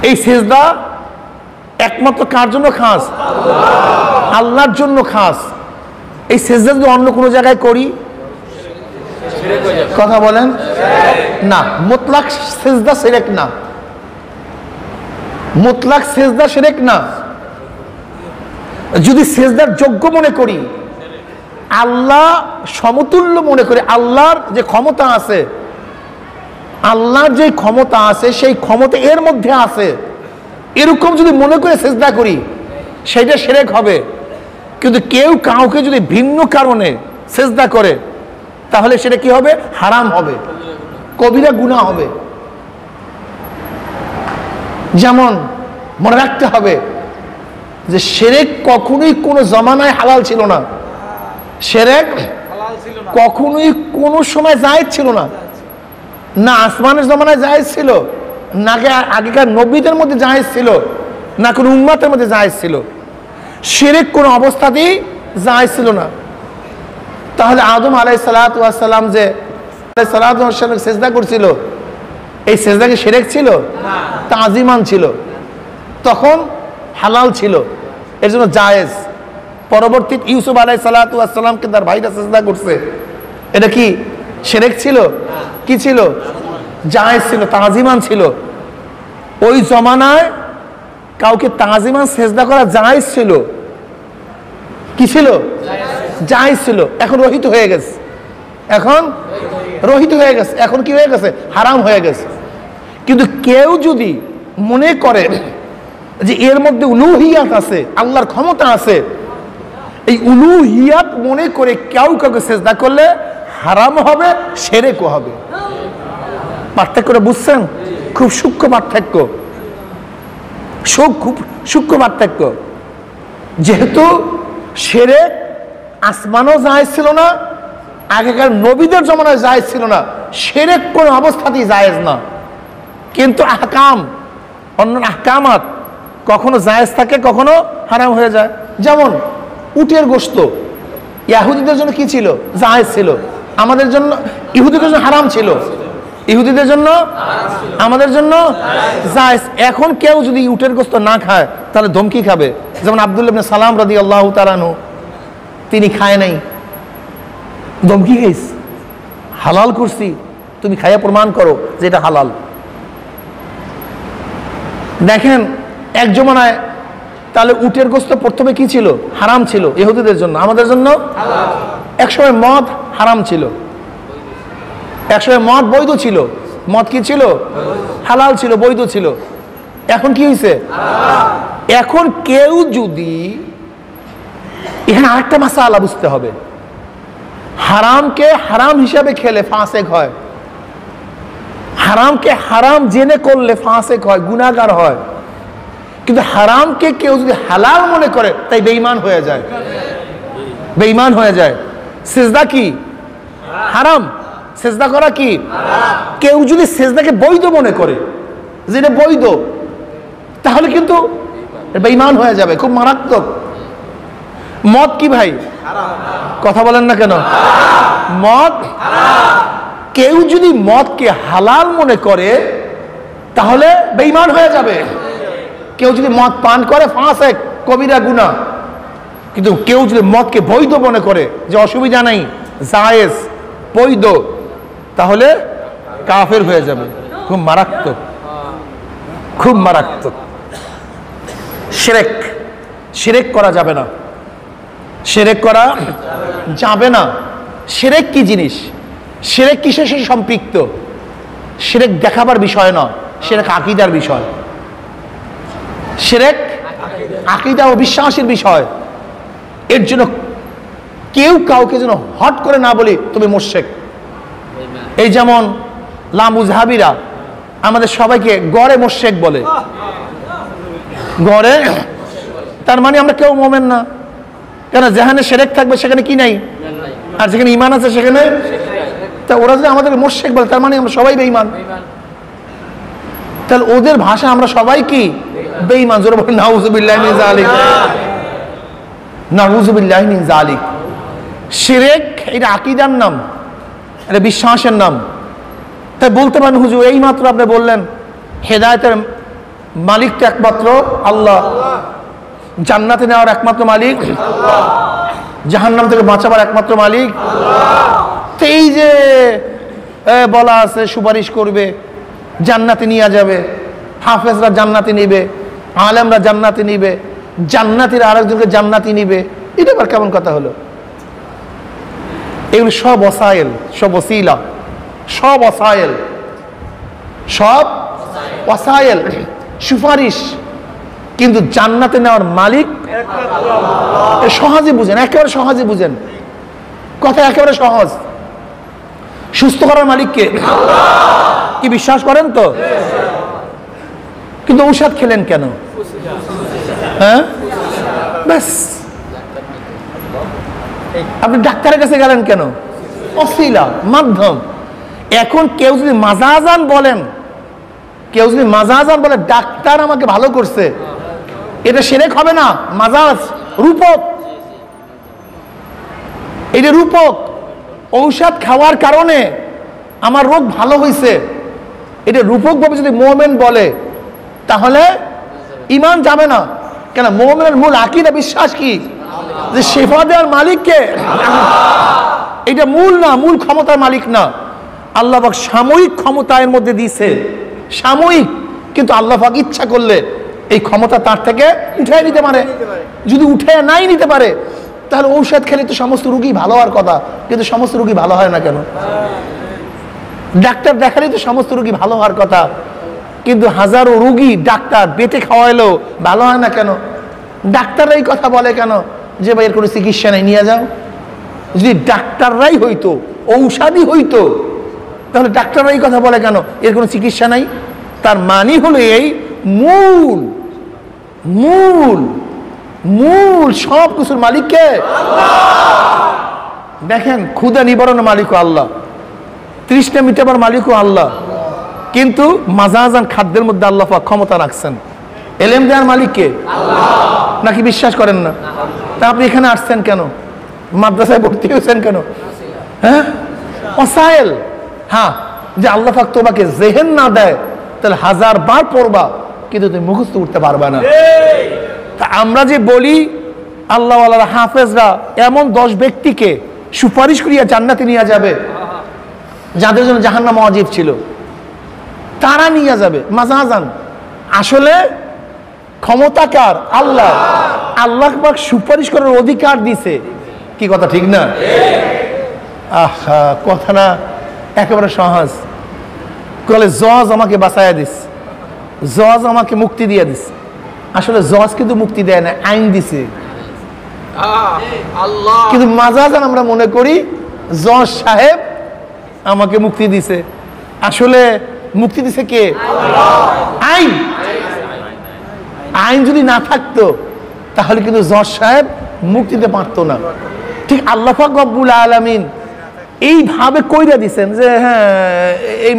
এই সিজদা একমাত্র কার জন্য খাস? আল্লাহর জন্য খাস। এই সিজদা যদি অন্য কোনো জায়গায় করি, কথা বলেন না, মুতলাক সিজদা শিরক না, মুতলাক সিজদা শিরক না। যদি সিজদার যোগ্য মনে করি, আল্লাহ সমতুল্য মনে করি, আল্লাহর যে ক্ষমতা আছে, আল্লাহর যে ক্ষমতা আছে সেই ক্ষমতা এর মধ্যে আছে, এরকম যদি মনে করে সিজদা করি, সেটা শিরক হবে। কিন্তু কেউ কাউকে যদি ভিন্ন কারণে সিজদা করে, তাহলে সেটা কি হবে? হারাম হবে, কবিরা গুনাহ হবে। যেমন মনে রাখতে হবে যে শিরক কখনোই কোনো জমানায় হালাল ছিল না, শিরক কখনোই কোনো সময় জায়েজ ছিল না, না আসমানের জমানায় জায়েজ ছিল, না আগেকার নবীদের মধ্যে জায়েজ ছিল, না কোনো উম্মতের মধ্যে জায়েজ ছিল। শিরক কোনো অবস্থাতেই জায়েজ ছিল না। তাহলে আদম আলাইহিস সালাতু ওয়াস সালাম যে সিজদা করছিল, এই সিজদা কি শিরক ছিল? না, তাজিমান ছিল, তখন হালাল ছিল, এর জন্য জায়েজ। পরবর্তী ইউসুফ আলাইহিস সালাতু ওয়াস সালামকে তার ভাইরা সিজদা করছে, এটা কি শিরক ছিল? কি ছিল? জায়েজ ছিল, তাজিমান ছিল। ওই জমানায় কাউকে তাজিমান সিজদা করা জায়েজ ছিল। কি ছিল? জায়েজ ছিল। এখন রহিত হয়ে গেছে, এখন রহিত হয়ে গেছে, এখন কি হয়ে গেছে? হারাম হয়ে গেছে। কিন্তু কেউ যদি মনে করে যে এর মধ্যে উলুহিয়াত আছে, আল্লাহর ক্ষমতা আছে, এই উলুহিয়াত মনে করে কেউ কাউকে সিজদা করলে হারাম হবে, শিরকও হবে। পার্থক্যটা বুঝছেন? খুব সূক্ষ্ম পার্থক্য, খুব সূক্ষ্ম পার্থক্য। যেহেতু শিরক আসমানও জায়েজ ছিল না, আগেকার নবীদের জমানায় জায়েজ ছিল না, শিরক কোন অবস্থাতেই জায়েজ না। কিন্তু আহকাম, অন্য আহকামাত কখনো জায়েজ থাকে, কখনো হারাম হয়ে যায়। যেমন উটের গোশত ইহুদিদের জন্য কি ছিল? জায়েজ ছিল। আমাদের জন্য, ইহুদিদের জন্য হারাম ছিল, ইহুদিদের জন্য, আমাদের জন্য জায়েজ। এখন কেউ যদি উটের গোশত না খায়, তাহলে ধমকি খাবে। যেমন আব্দুল্লাহ ইবনে সালাম রাদিয়াল্লাহু তাআলা আনহু, তিনি খায় নাই, ধমকি খাইস, হালাল করছি, তুমি খাইয়া প্রমাণ করো যে এটা হালাল। দেখেন এক জমানায় তাহলে উটের গোশত প্রথমে কি ছিল? হারাম ছিল ইহুদিদের জন্য, আমাদের জন্য হালাল। একসময় মদ হারাম ছিল, একসময় মদ বৈধ ছিল, মদ কি ছিল? হালাল ছিল, বৈধ ছিল। এখন কি হয়েছে? এখন কেউ যদি, এখানে আরেকটা মাসালা বুঝতে হবে, হারামকে হারাম হিসাবে খেলে ফাসেক হয়, হারামকে হারাম জেনে করলে ফাসেক হয়, গুনাহগার হয়। কিন্তু হারামকে কেউ যদি হালাল মনে করে তাই বেঈমান হয়ে যায়, বেঈমান হয়ে যায়। সিজদা কি? হারাম। সিজদা করা কি? কেউ যদি সিজদাকে বৈধ মনে করে, যেটা বৈধ, তাহলে কিন্তু বেঈমান হয়ে যাবে, খুব মারাত্মক। মদ কি ভাই? কথা বলেন না কেন? মদ, কেউ যদি মদকে হালাল মনে করে তাহলে বেঈমান হয়ে যাবে। কেউ যদি মদ পান করে ফাসেক, কবিরা গুনাহ। কিন্তু কেউ যদি মদকে বৈধ মনে করে যে অসুবিধা নাই, জায়েজ, বৈধ, তাহলে কাফের হয়ে যাবে। খুব মারাত্মক, খুব মারাত্মক। শিরক, শিরক করা যাবে না, শিরক করা যাবে না। শিরক কি জিনিস? শিরক কিসের সাথে সম্পৃক্ত? শিরক দেখাবার বিষয় না, শিরক আকীদার বিষয়। শিরক আকীদা ও বিশ্বাসের বিষয়। এর জন্য কেউ কাউকে যেন হট করে না বলি তুমি মুশরিক। এই যেমন লামুজহাবিরা আমাদের সবাইকে গড়ে মুশরিক বলে, গড়ে, তার মানে আমরা কেউ মুমিন না। কেন? যেখানে শিরক থাকবে সেখানে কি নাই, আর যেখানে ঈমান আছে সেখানে। তা ওরা যদি আমাদের মুশরিক বলে তার মানে আমরা সবাই বেঈমান। তাহলে ওদের ভাষা আমরা সবাই কি? বেঈমান। জোরে বলেন নাউযুবিল্লাহি মিন যালিক, নাউযুবিল্লাহি মিন যালিক। শিরক এটা আকীদার নাম, এটা বিশ্বাসের নাম। তাই বলতে পারেন হুজুর এই মাত্র আপনি বললেন হেদায়েতের মালিক তো একমাত্র আল্লাহ, জান্নাতে নেওয়ার একমাত্র মালিক আল্লাহ, জাহান্নাম থেকে বাঁচাবার একমাত্র মালিক আল্লাহ। তো এই যে বলা আছে সুপারিশ করবে, জান্নাতে নিয়ে যাবে, হাফেজরা জান্নাতে নিবে, আলেমরা জান্নাতে নিবে, জান্নাতীরা আরেকজনকে জান্নাতি নিবে, এটা আবার কেমন কথা হলো? এগুলো সব ওসাইল, সব ওসিলা, সব ওসাইল, সব ওসাইল, সুপারিশ। কিন্তু জান্নাতে নেওয়ার মালিক সহজে বুঝেন, একেবারে সহজে বুঝেন, কথা একেবারে সহজ। সুস্থ করার মালিককে কি বিশ্বাস করেন তো? কিন্তু ঔষধ খেলেন কেন? হ্যাঁ, ব্যাস। আপনি ডাক্তারের কাছে গেলেন কেন? অসিলা, মাধ্যম। এখন কেউ যদি মাজাজান বলেন, কেউ যদি মাজাজান বলে ডাক্তার আমাকে ভালো করছে, এটা শিরক হবে না? মাজাজ, রূপক, এটা রূপক। ঔষধ খাওয়ার কারণে আমার রোগ ভালো হয়েছে, এটা রূপক ভাবে যদি মুমিন বলে তাহলে ঈমান যাবে না। কেন? মুমিনের মূল আকীদা বিশ্বাস কি? যে শিফা দেওয়ার মালিককে। এটা মূল না, মূল ক্ষমতার মালিক না। আল্লাহ পাক সাময়িক ক্ষমতা এর মধ্যে দিয়েছে, সাময়িক। কিন্তু আল্লাহ পাক ইচ্ছা করলে এই ক্ষমতা তার থেকে উঠে নিতে পারে। যদি উঠে নাই নিতে পারে তাহলে ঔষধ খেলে তো সমস্ত রোগী ভালো হওয়ার কথা, কিন্তু সমস্ত রোগী ভালো হয় না কেন? ডাক্তার দেখালে তো সমস্ত রোগী ভালো হওয়ার কথা, কিন্তু হাজারো রোগী ডাক্তার বেটে খাওয়াইলেও ভালো হয় না কেন? ডাক্তাররা এই কথা বলে কেন যে ভাই এর কোনো চিকিৎসা নেই, নিয়ে যাও? যদি ডাক্তাররাই হইতো, ঔষধই হইতো, তাহলে ডাক্তাররা এই কথা বলে কেন এর কোনো চিকিৎসা নাই? তার মানে হলো এই মূল, মূল, মূল সব কিছুর মালিককে দেখেন। ক্ষুধা নিবারণের মালিকও আল্লাহ, তৃষ্ণা মিটাবার মালিকও আল্লাহ। কিন্তু মাজাজান খাদ্যের মধ্যে আল্লাহ পাক ক্ষমতা রাখছেন। এলেম দেওয়ার মালিককে নাকি বিশ্বাস করেন না? তা আপনি এখানে আসছেন কেন? মাদ্রাসায় ভর্তি হয়েছেন কেন? হ্যাঁ, ওসাইল। হ্যাঁ, যে আল্লাহ পাক তোমাকে জেহেন না দেয় তাহলে 1000 বার পড়বা কিন্তু তুমি মুখস্থ করতে পারবা না। তা আমরা যে বলি আল্লাহ ওয়ালারা হাফেজরা এমন 10 ব্যক্তিকে সুপারিশ করিয়া জান্নাতে নিয়ে যাবে যাদের জন্য জাহান্নাম ওয়াজিব ছিল, তারা নিয়ে যাবে মাজাজান। আসলে ক্ষমতা কার? আল্লাহ। আল্লাহ পাক সুপারিশ করার অধিকার দিছে। কি কথা ঠিক না? আহা, কথা না একেবারে সহজ। বলে জজ আমাকে বাঁচাইয়া দিস, জজ আমাকে মুক্তি দিয়ে দিস। আসলে জজ কিন্তু মুক্তি দেয় না, আইন দিছে। কিন্তু মাজাজান আমরা মনে করি জজ সাহেব আমাকে মুক্তি দিছে। আসলে মুক্তি দিছে কে? আইন। আইন যদি না থাকতো তাহলে কিন্তু জজ সাহেব মুক্তি দিতে পারতো না। ঠিক আল্লাহ পাক রব্বুল আলামিন এইভাবে কইরা দিছেন যে হ্যাঁ এই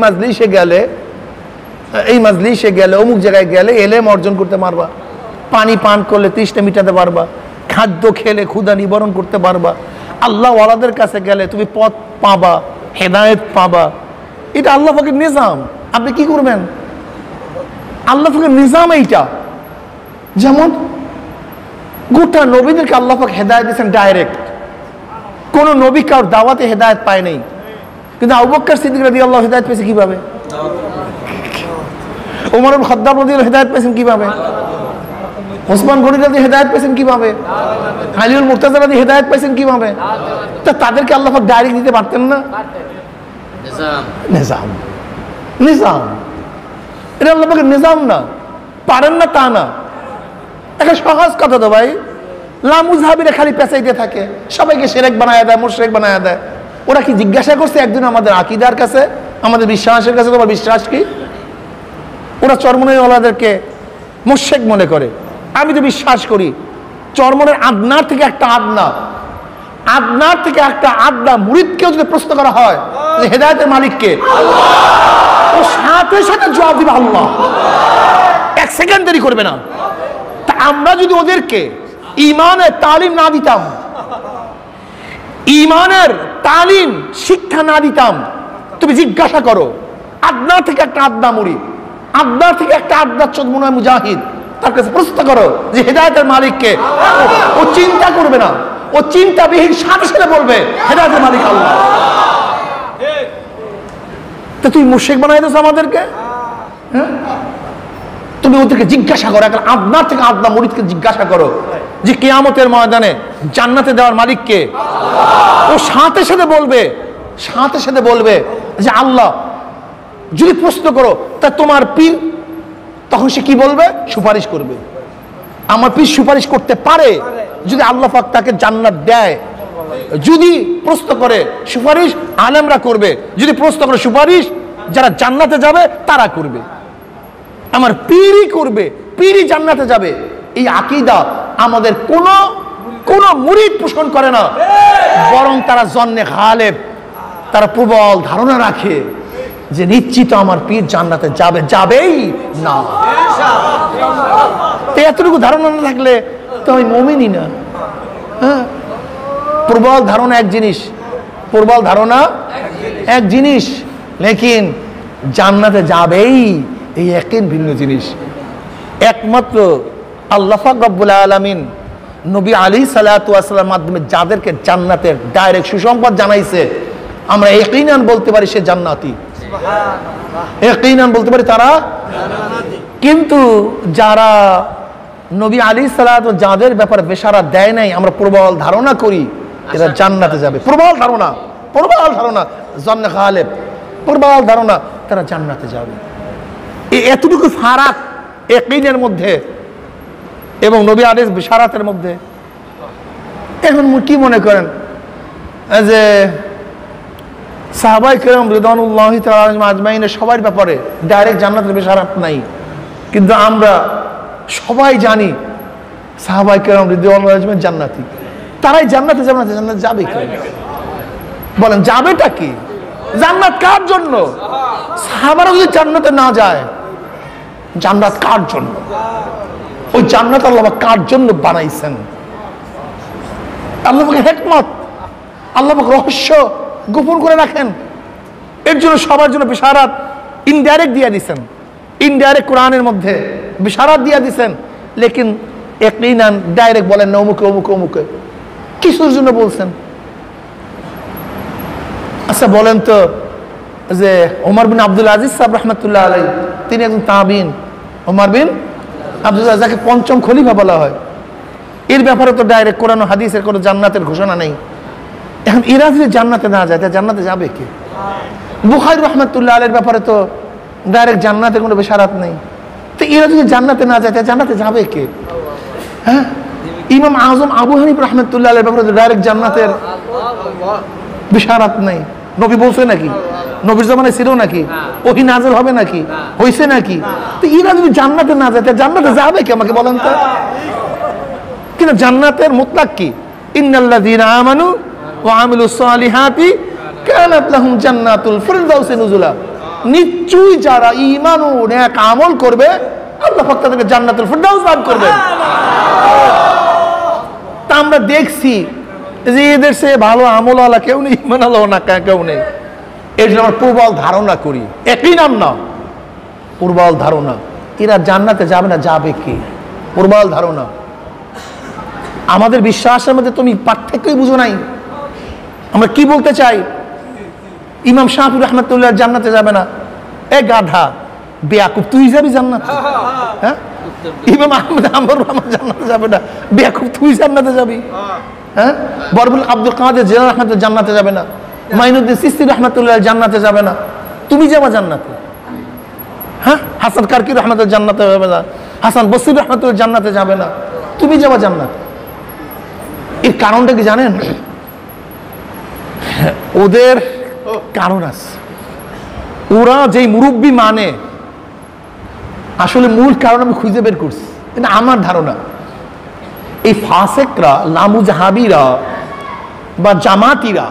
মাজলিসে গেলে অমুক জায়গায় গেলে এলেম অর্জন করতে পারবা, পানি পান করলে তৃষ্ণা মিটাতে পারবা, খাদ্য খেলে ক্ষুধা নিবারণ করতে পারবা, আল্লাহ ওয়ালাদের কাছে গেলে তুমি পথ পাবা, হেদায়েত পাবা। এটা আল্লাহ পাকের নিজাম। আপনি কি করবেন? আল্লাহ পাকের নিজাম এইটা। যেমন গোটা নবীদেরকে আল্লাহ পাক হেদায়েত দিয়েছেন ডাইরেক্ট, কোন নবী কার দাওয়াতে হেদায়েত পায় নাই। কিন্তু আবু বকর সিদ্দিক রাদিয়াল্লাহু হেদায়েত পেয়েছে কিভাবে? ওমর ইবনে খাত্তাব রাদিয়াল্লাহু হেদায়েত পেয়েছেন কিভাবে? ওসমান গনি রাদিয়াল্লাহু হেদায়েত পেয়েছেন কিভাবে? আলীউল মুর্তাজা রাদিয়াল্লাহু হেদায়েত পেয়েছেন কিভাবে? তা তাদেরকে আল্লাহ পাক ডাইরেক্ট দিতে পারতেন না? নিজাম, নিজাম। এটা আল্লাহ পাকের নিজাম না, পারেন না তা না। একটা সহজ কথা তো ভাই, লামুজহাবিরা খালি পেঁচাইতে থাকে, সবাইকে শিরক বানায়া দেয়, মুশরিক বানায়া দেয়। ওরা কি জিজ্ঞাসা করছে একদিন আমাদের আকীদার কাছে, আমাদের বিশ্বাসের কাছে তোমার বিশ্বাস কি? ওরা চরমনাইওয়ালাদেরকে মুশরিক মনে করে। আমি তো বিশ্বাস করি চরমনের আদনার থেকে একটা আদনা মুরিদকেও যদি প্রশ্ন করা হয় যে হেদায়েতের মালিক কে, ও সাথে সাথে জবাব দিবে আল্লাহ, এক সেকেন্ড দেরি করবে না। তা আমরা যদি ওদেরকে ঈমানের তালিম না দিতাম, ঈমানের তালিম শিক্ষা না দিতাম, তুমি জিজ্ঞাসা করো আদনা থেকে একটা আদনা মুরিদ, আদনার থেকে একটা আদনা চরমনাই মুজাহিদ, তার কাছে প্রশ্ন করো যে হেদায়েতের মালিক কে, ও চিন্তা করবে না, ও চিন্তাবিহীন সাথে সাথে বলবে হেদায়েতের মালিক আল্লাহ। তা তুই মুশরিক বানাই দিস আমাদেরকে? হ্যাঁ, তুমি ওদেরকে জিজ্ঞাসা করো, এখন আদনার থেকে আদনা মুরিদকে জিজ্ঞাসা করো যে কিয়ামতের ময়দানে জান্নাতে দেওয়ার মালিক কে? ও সাথে সাথে বলবে যে আল্লাহ। যদি প্রশ্ন করো তা তোমার পীর, তখন সে কি বলবে? সুপারিশ করবে। আমার পীর সুপারিশ করতে পারে যদি আল্লাহ পাক তাকে জান্নাত দেয়। যদি প্রশ্ন করে সুপারিশ আলেমরা করবে, যদি প্রশ্ন করে সুপারিশ যারা জান্নাতে যাবে তারা করবে। আমার পীরই করবে, পীরই জান্নাতে যাবে। এই আকীদা আমাদের কোন মুরিদ পোষণ করে না, বরং তারা জন্নে গালেব, তারা প্রবল ধারণা রাখে যে নিশ্চিত আমার পীর জান্নাতে যাবেই না। এতটুকু ধারণা না থাকলে তো আমি মুমিনই না। হ্যাঁ, প্রবল ধারণা এক জিনিস, লেকিন জান্নাতে যাবেই এই ইয়াকিন ভিন্ন জিনিস। একমাত্র আল্লাহ পাক রব্বুল আলামিন নবী আলাইহিস সালাতু ওয়াস সালামের মাধ্যমে যাদেরকে জান্নাতের ডাইরেক্ট সুসংবাদ জানাইছে, আমরা ইয়াকিনান বলতে পারি সে জান্নাতি, ইয়াকিনান বলতে পারি তারা জান্নাতি। কিন্তু যারা নবী আলাইহিস সালাতু যাদের ব্যাপারে বেশারাত দেয় নাই, আমরা প্রবল ধারণা করি এরা জান্নাতে যাবে। প্রবল ধারণা জন্নে গালেব, প্রবল ধারণা তারা জান্নাতে যাবে। এতটুকু ফারাক ইয়াকিনের মধ্যে এবং নবী আলাইহিস বিশারাতের মধ্যে। এখন কি মনে করেন যে সাহাবায়ে কেরাম রিদওয়ানুল্লাহি তাআলা আজমাইনের সবার ব্যাপারে ডাইরেক্ট জান্নাতের বিশারাত নাই, কিন্তু আমরা সবাই জানি সাহাবায়ে কেরাম রিদওয়ানুল্লাহি আজমাইন জান্নাতি। তারাই জান্নাতে যাবে কি? বলেন যাবেটা কি? জান্নাত কার জন্য? সাহাবারা যদি জান্নাতে না যায়, জান্নাত কার জন্য? ওই জান্নাত আল্লাহ কার জন্য বানাইছেন? আল্লাহ পাকের হিকমত, আল্লাহ পাক রহস্য গোপন করে রাখেন। এর জন্য সবার জন্য বিশারাত ইনডাইরেক্ট দিয়ে দিয়েছেন, ইনডাইরেক্ট কোরআনের মধ্যে বিশারাত দিয়ে দিয়েছেন, লেকিন ইয়াকিনান ডাইরেক্ট বলেন না অমুকে কিছুর জন্য বলছেন। আচ্ছা বলেন তো যে ওমর বিন আব্দুল আজিজ সাহেব রহমতুল্লাহ আলাইহি, তিনি একজন তাবিন, ওমর বিন আব্দুল আজিজ যাকে পঞ্চম খলিফা বলা হয়, এর ব্যাপারে তো ডাইরেক্ট কোরআন ও হাদিসের কোনো জান্নাতের ঘোষণা নেই। এখন এরা যদি জান্নাতে না যায় তা জান্নাতে যাবে কে? বুখারী রহমতুল্লাহ আলাইহির ব্যাপারে তো ডাইরেক্ট জান্নাতে কোনো বেশারাত নেই। তো এরা যদি জান্নাতে না যায়, জান্নাতে যাবে কে? হ্যাঁ, ইমাম আজম আবু হানিফা রাহমাতুল্লাহ আলাইহির ব্যাপারে ডাইরেক্ট জান্নাতের বেশারাত নেই। নবী বলছে নাকি? নবীর জামানায় ছিল নাকি? ওহী নাযিল হবে নাকি? হইছে নাকি? তো এরা যদি জান্নাতে না যায়, জান্নাতে যাবে কে আমাকে বলেন তো? কিন্তু জান্নাতের মুতলাক কি? ইন্নাল্লাযীনা আমানু ওয়া আমিলুস সালিহাতি কানাত লাহুম জান্নাতুল ফিরদাউসি নুজুলা। নিশ্চয়ই যারা ঈমান ও নেক আমল করবে আল্লাহ পাক তাদেরকে জান্নাতুল ফিরদাউস দান করবেন। তা আমরা দেখছি যে এদের সে ভালো আমলওয়ালা কেউ নেই, ঈমানওয়ালা না কেউ নেই। এর জন্য আমরা প্রবল ধারণা করি, একই নাম না, প্রবল ধারণা এরা জান্নাতে যাবে না, যাবে কি? প্রবল ধারণা। আমাদের বিশ্বাসের মধ্যে তুমি পার্থক্যই বুঝো নাই। আমরা কি বলতে চাই? ইমাম শাফি রাহমাতুল্লাহ জান্নাতে যাবে না, এ গাধা বেয়াকুব, তুই যাবি জান্নাতে? হ্যাঁ, ইমাম আহমদ হাম্বল জান্নাতে যাবে না, বেয়াকুব তুই জান্নাতে যাবি? হ্যাঁ, বরবুল আব্দুল কাদের জিলানী রাহমাতুল্লাহ জান্নাতে যাবে না, মাইনুদ্দিন চিশতি রাহমাতুল্লাহ জান্নাতে যাবে না, তুমি যাবা জান্নাতে? হ্যাঁ, হাসান কারকি রাহমাতুল্লাহ জান্নাতে যাবে না, হাসান বসরি রাহমাতুল্লাহ জান্নাতে যাবে না, তুমি যাবা জান্নাতে। এর কারণটা কি জানেন? ওদের কারণ আছে। ওরা যেই মুরব্বী মানে, আসলে মূল কারণ আমি খুঁজে বের করছি, এটা আমার ধারণা। এই ফাসেকরা, লামুজাহাবিরা বা জামাতিরা,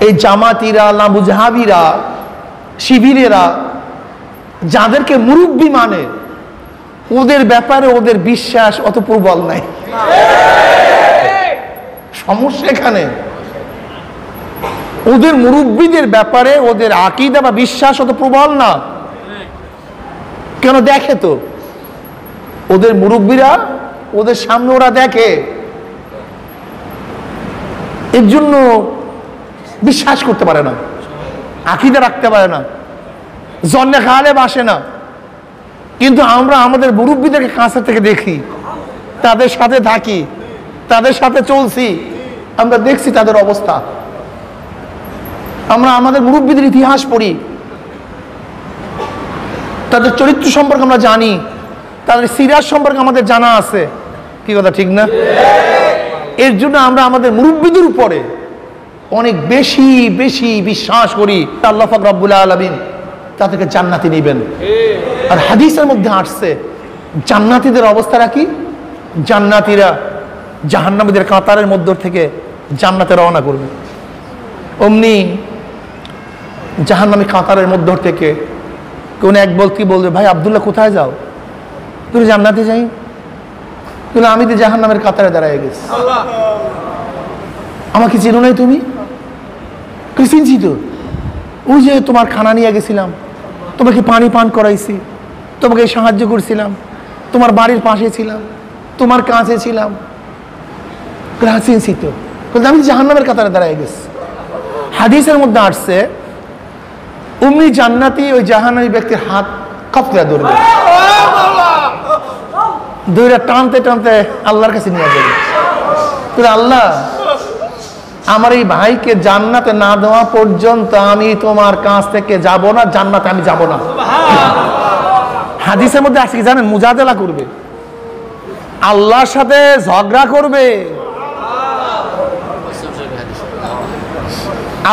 এই জামাতিরা, লামুজাহাবিরা, শিবিরেরা যাদেরকে মুরব্বী মানে, ওদের ব্যাপারে ওদের বিশ্বাস অত প্রবল নাই। সমস্যা এখানে ওদের মুরব্বীদের ব্যাপারে ওদের আকীদা বা বিশ্বাস অত প্রবল না। কেন? দেখে তো ওদের মুরব্বীরা, ওদের সামনে ওরা দেখে, এর জন্য বিশ্বাস করতে পারে না, আকীদা রাখতে পারে না, জন্নে খালে বাসে না। কিন্তু আমরা আমাদের মুরব্বীদেরকে কাছে থেকে দেখি, তাদের সাথে থাকি, তাদের সাথে চলছি, আমরা দেখছি তাদের অবস্থা। আমরা আমাদের মুরব্বীদের ইতিহাস পড়ি, তাদের চরিত্র সম্পর্কে আমরা জানি, তাদের সিরাত সম্পর্কে আমাদের জানা আছে। কি কথা ঠিক না? এর জন্য আমরা আমাদের মুরব্বীদের উপরে অনেক বেশি বেশি বিশ্বাস করি। আল্লাহ পাক রব্বুল আলামিন তাদেরকে জান্নাতে নেবেন। আর হাদিসের মধ্যে আসছে জান্নাতীদের অবস্থাটা কি? জান্নাতীরা জাহান্নামীদের কাতারের মধ্য থেকে জান্নাতে রওনা করবে। অমনি জাহান্নামী কাতারের মধ্য থেকে কোন এক কি বলবে, ভাই আব্দুল্লাহ কোথায় যাও? তুমি জান্নাতে যাই? কিন্তু আমি তো জাহান্নামের কাতারে দাঁড়ায় গেছি। আমাকে চিনো নাই তুমি? চিনছি তো, ওই যে তোমার খানা নিয়ে গেছিলাম, তোমাকে পানি পান করাইছি, তোমাকে সাহায্য করছিলাম, তোমার বাড়ির পাশে ছিলাম, তোমার কাছে ছিলাম, চিনছি তো। কিন্তু আমি জাহান্নামের কাতারে দাঁড়ায় গেছি। হাদিসের মধ্যে আসছে উম্মি জান্নাতি ওই জাহান্নামী ব্যক্তির হাত কপড়া ধরবে, দুইটা টানতে টানতে আল্লাহর কাছে নিয়ে যাবে। আল্লাহ, আমার এই ভাইকে জান্নাতে না দেওয়া পর্যন্ত আমি তোমার কাছ থেকে যাব না, জান্নাতে আমি যাব না। হাদিসের মধ্যে আসছে কি জানেন? মুজাদেলা করবে, আল্লাহর সাথে ঝগড়া করবে,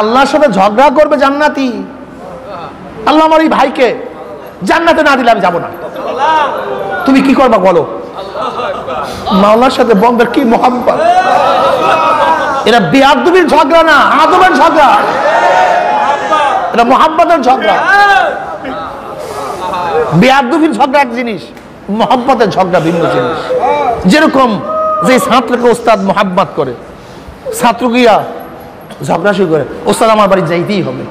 আল্লাহর সাথে ঝগড়া করবে জান্নাতি। আল্লাহ, আমার এই ভাইকে জান্নাতে না দিলে আমি যাব না। তুমি কি করবা বলো? মাওলার সাথে বন্দের কি মোহাব্বত! এরা বেয়াদবির ঝগড়া না, আদবের ঝগড়া, এটা মোহাব্বতের ঝগড়া। বেয়াদবির ঝগড়া এক জিনিস, মোহাব্বতের ঝগড়া ভিন্ন জিনিস। যেরকম যে ছাত্রকে ওস্তাদ মোহাব্বত করে, ছাত্র গিয়া ঝগড়া শুরু করে, ওস্তাদ আমার বাড়ি যাইতেই হবে,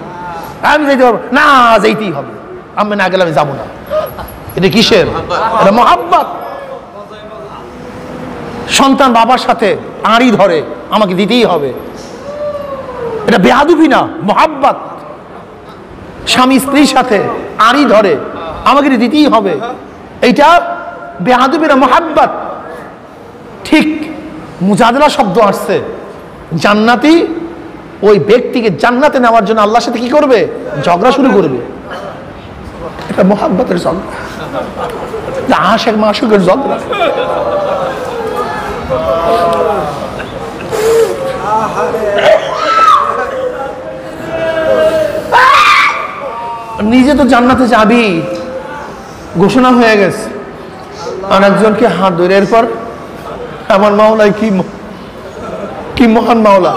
আমি যাইতে পারবো না, যাইতেই হবে, আমি না গেলে আমি যাবো না। এটা কিসের? এটা মোহাব্বত। সন্তান বাবার সাথে আড়ি ধরে, আমাকে দিতেই হবে, এটা বেয়াদবি না, মোহাব্বত। স্বামী স্ত্রীর সাথে আড়ি ধরে, আমাকে দিতেই হবে, এইটা বেয়াদবি না, মোহাব্বত। ঠিক মুজাদেলা শব্দ আসছে, জান্নাতি ওই ব্যক্তিকে জান্নাতে নেওয়ার জন্য আল্লাহর সাথে কি করবে? ঝগড়া শুরু করবে। এটা মোহাব্বতের ঝগড়া, আশেক মাশুকের ঝগড়া। নিজে তো জান্নাতে যাবি, ঘোষণা হয়ে গেছে, আর একজনকে হাত ধরে এরপর আমার মাওলাই কি মহান মাওলা,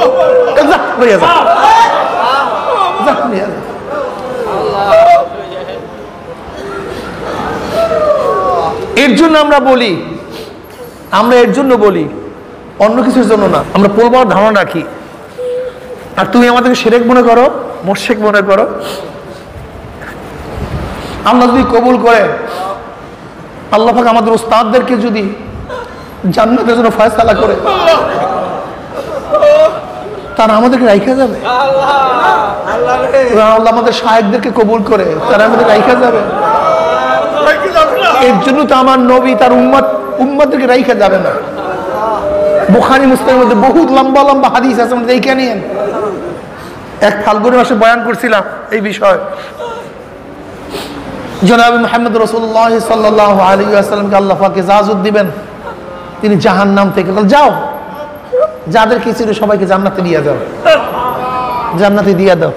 এর জন্য আমরা বলি, এর জন্য বলি, অন্য কিছুর জন্য না। আমরা পূর্বার ধারণা রাখি, আর তুমি আমাদেরকে শিরক মনে করো, মুশরিক মনে করো। আল্লাহ যদি কবুল করে, আল্লাহ পাক আমাদের উস্তাদদেরকে যদি জান্নাতের জন্য ফয়সালা করে, তারা আমাদেরকে রাইখা যাবে। আল্লাহ আমাদের শায়েখদেরকে কবুল করে, তারা আমাদের রাইখা যাবে। এর জন্য তো আমার নবী তার উম্মতদেরকে রাইখা যাবে না। বুখারী মুসলিমের মধ্যে বহুত লম্বা লম্বা হাদিস আছে, আমাদের এইখানে এক ফাল্গুন মাসে বয়ান করছিলাম এই বিষয়। জনাব মুহাম্মদ রাসূলুল্লাহ সাল্লাল্লাহু আলাইহি ওয়াসাল্লামকে আল্লাহ পাক ইজাজত দিবেন, তিনি জাহান্নাম থেকে যাও, যাদের কি ছিল সবাইকে জান্নাতে দিয়ে দাও, জান্নাতে দিয়ে দাও।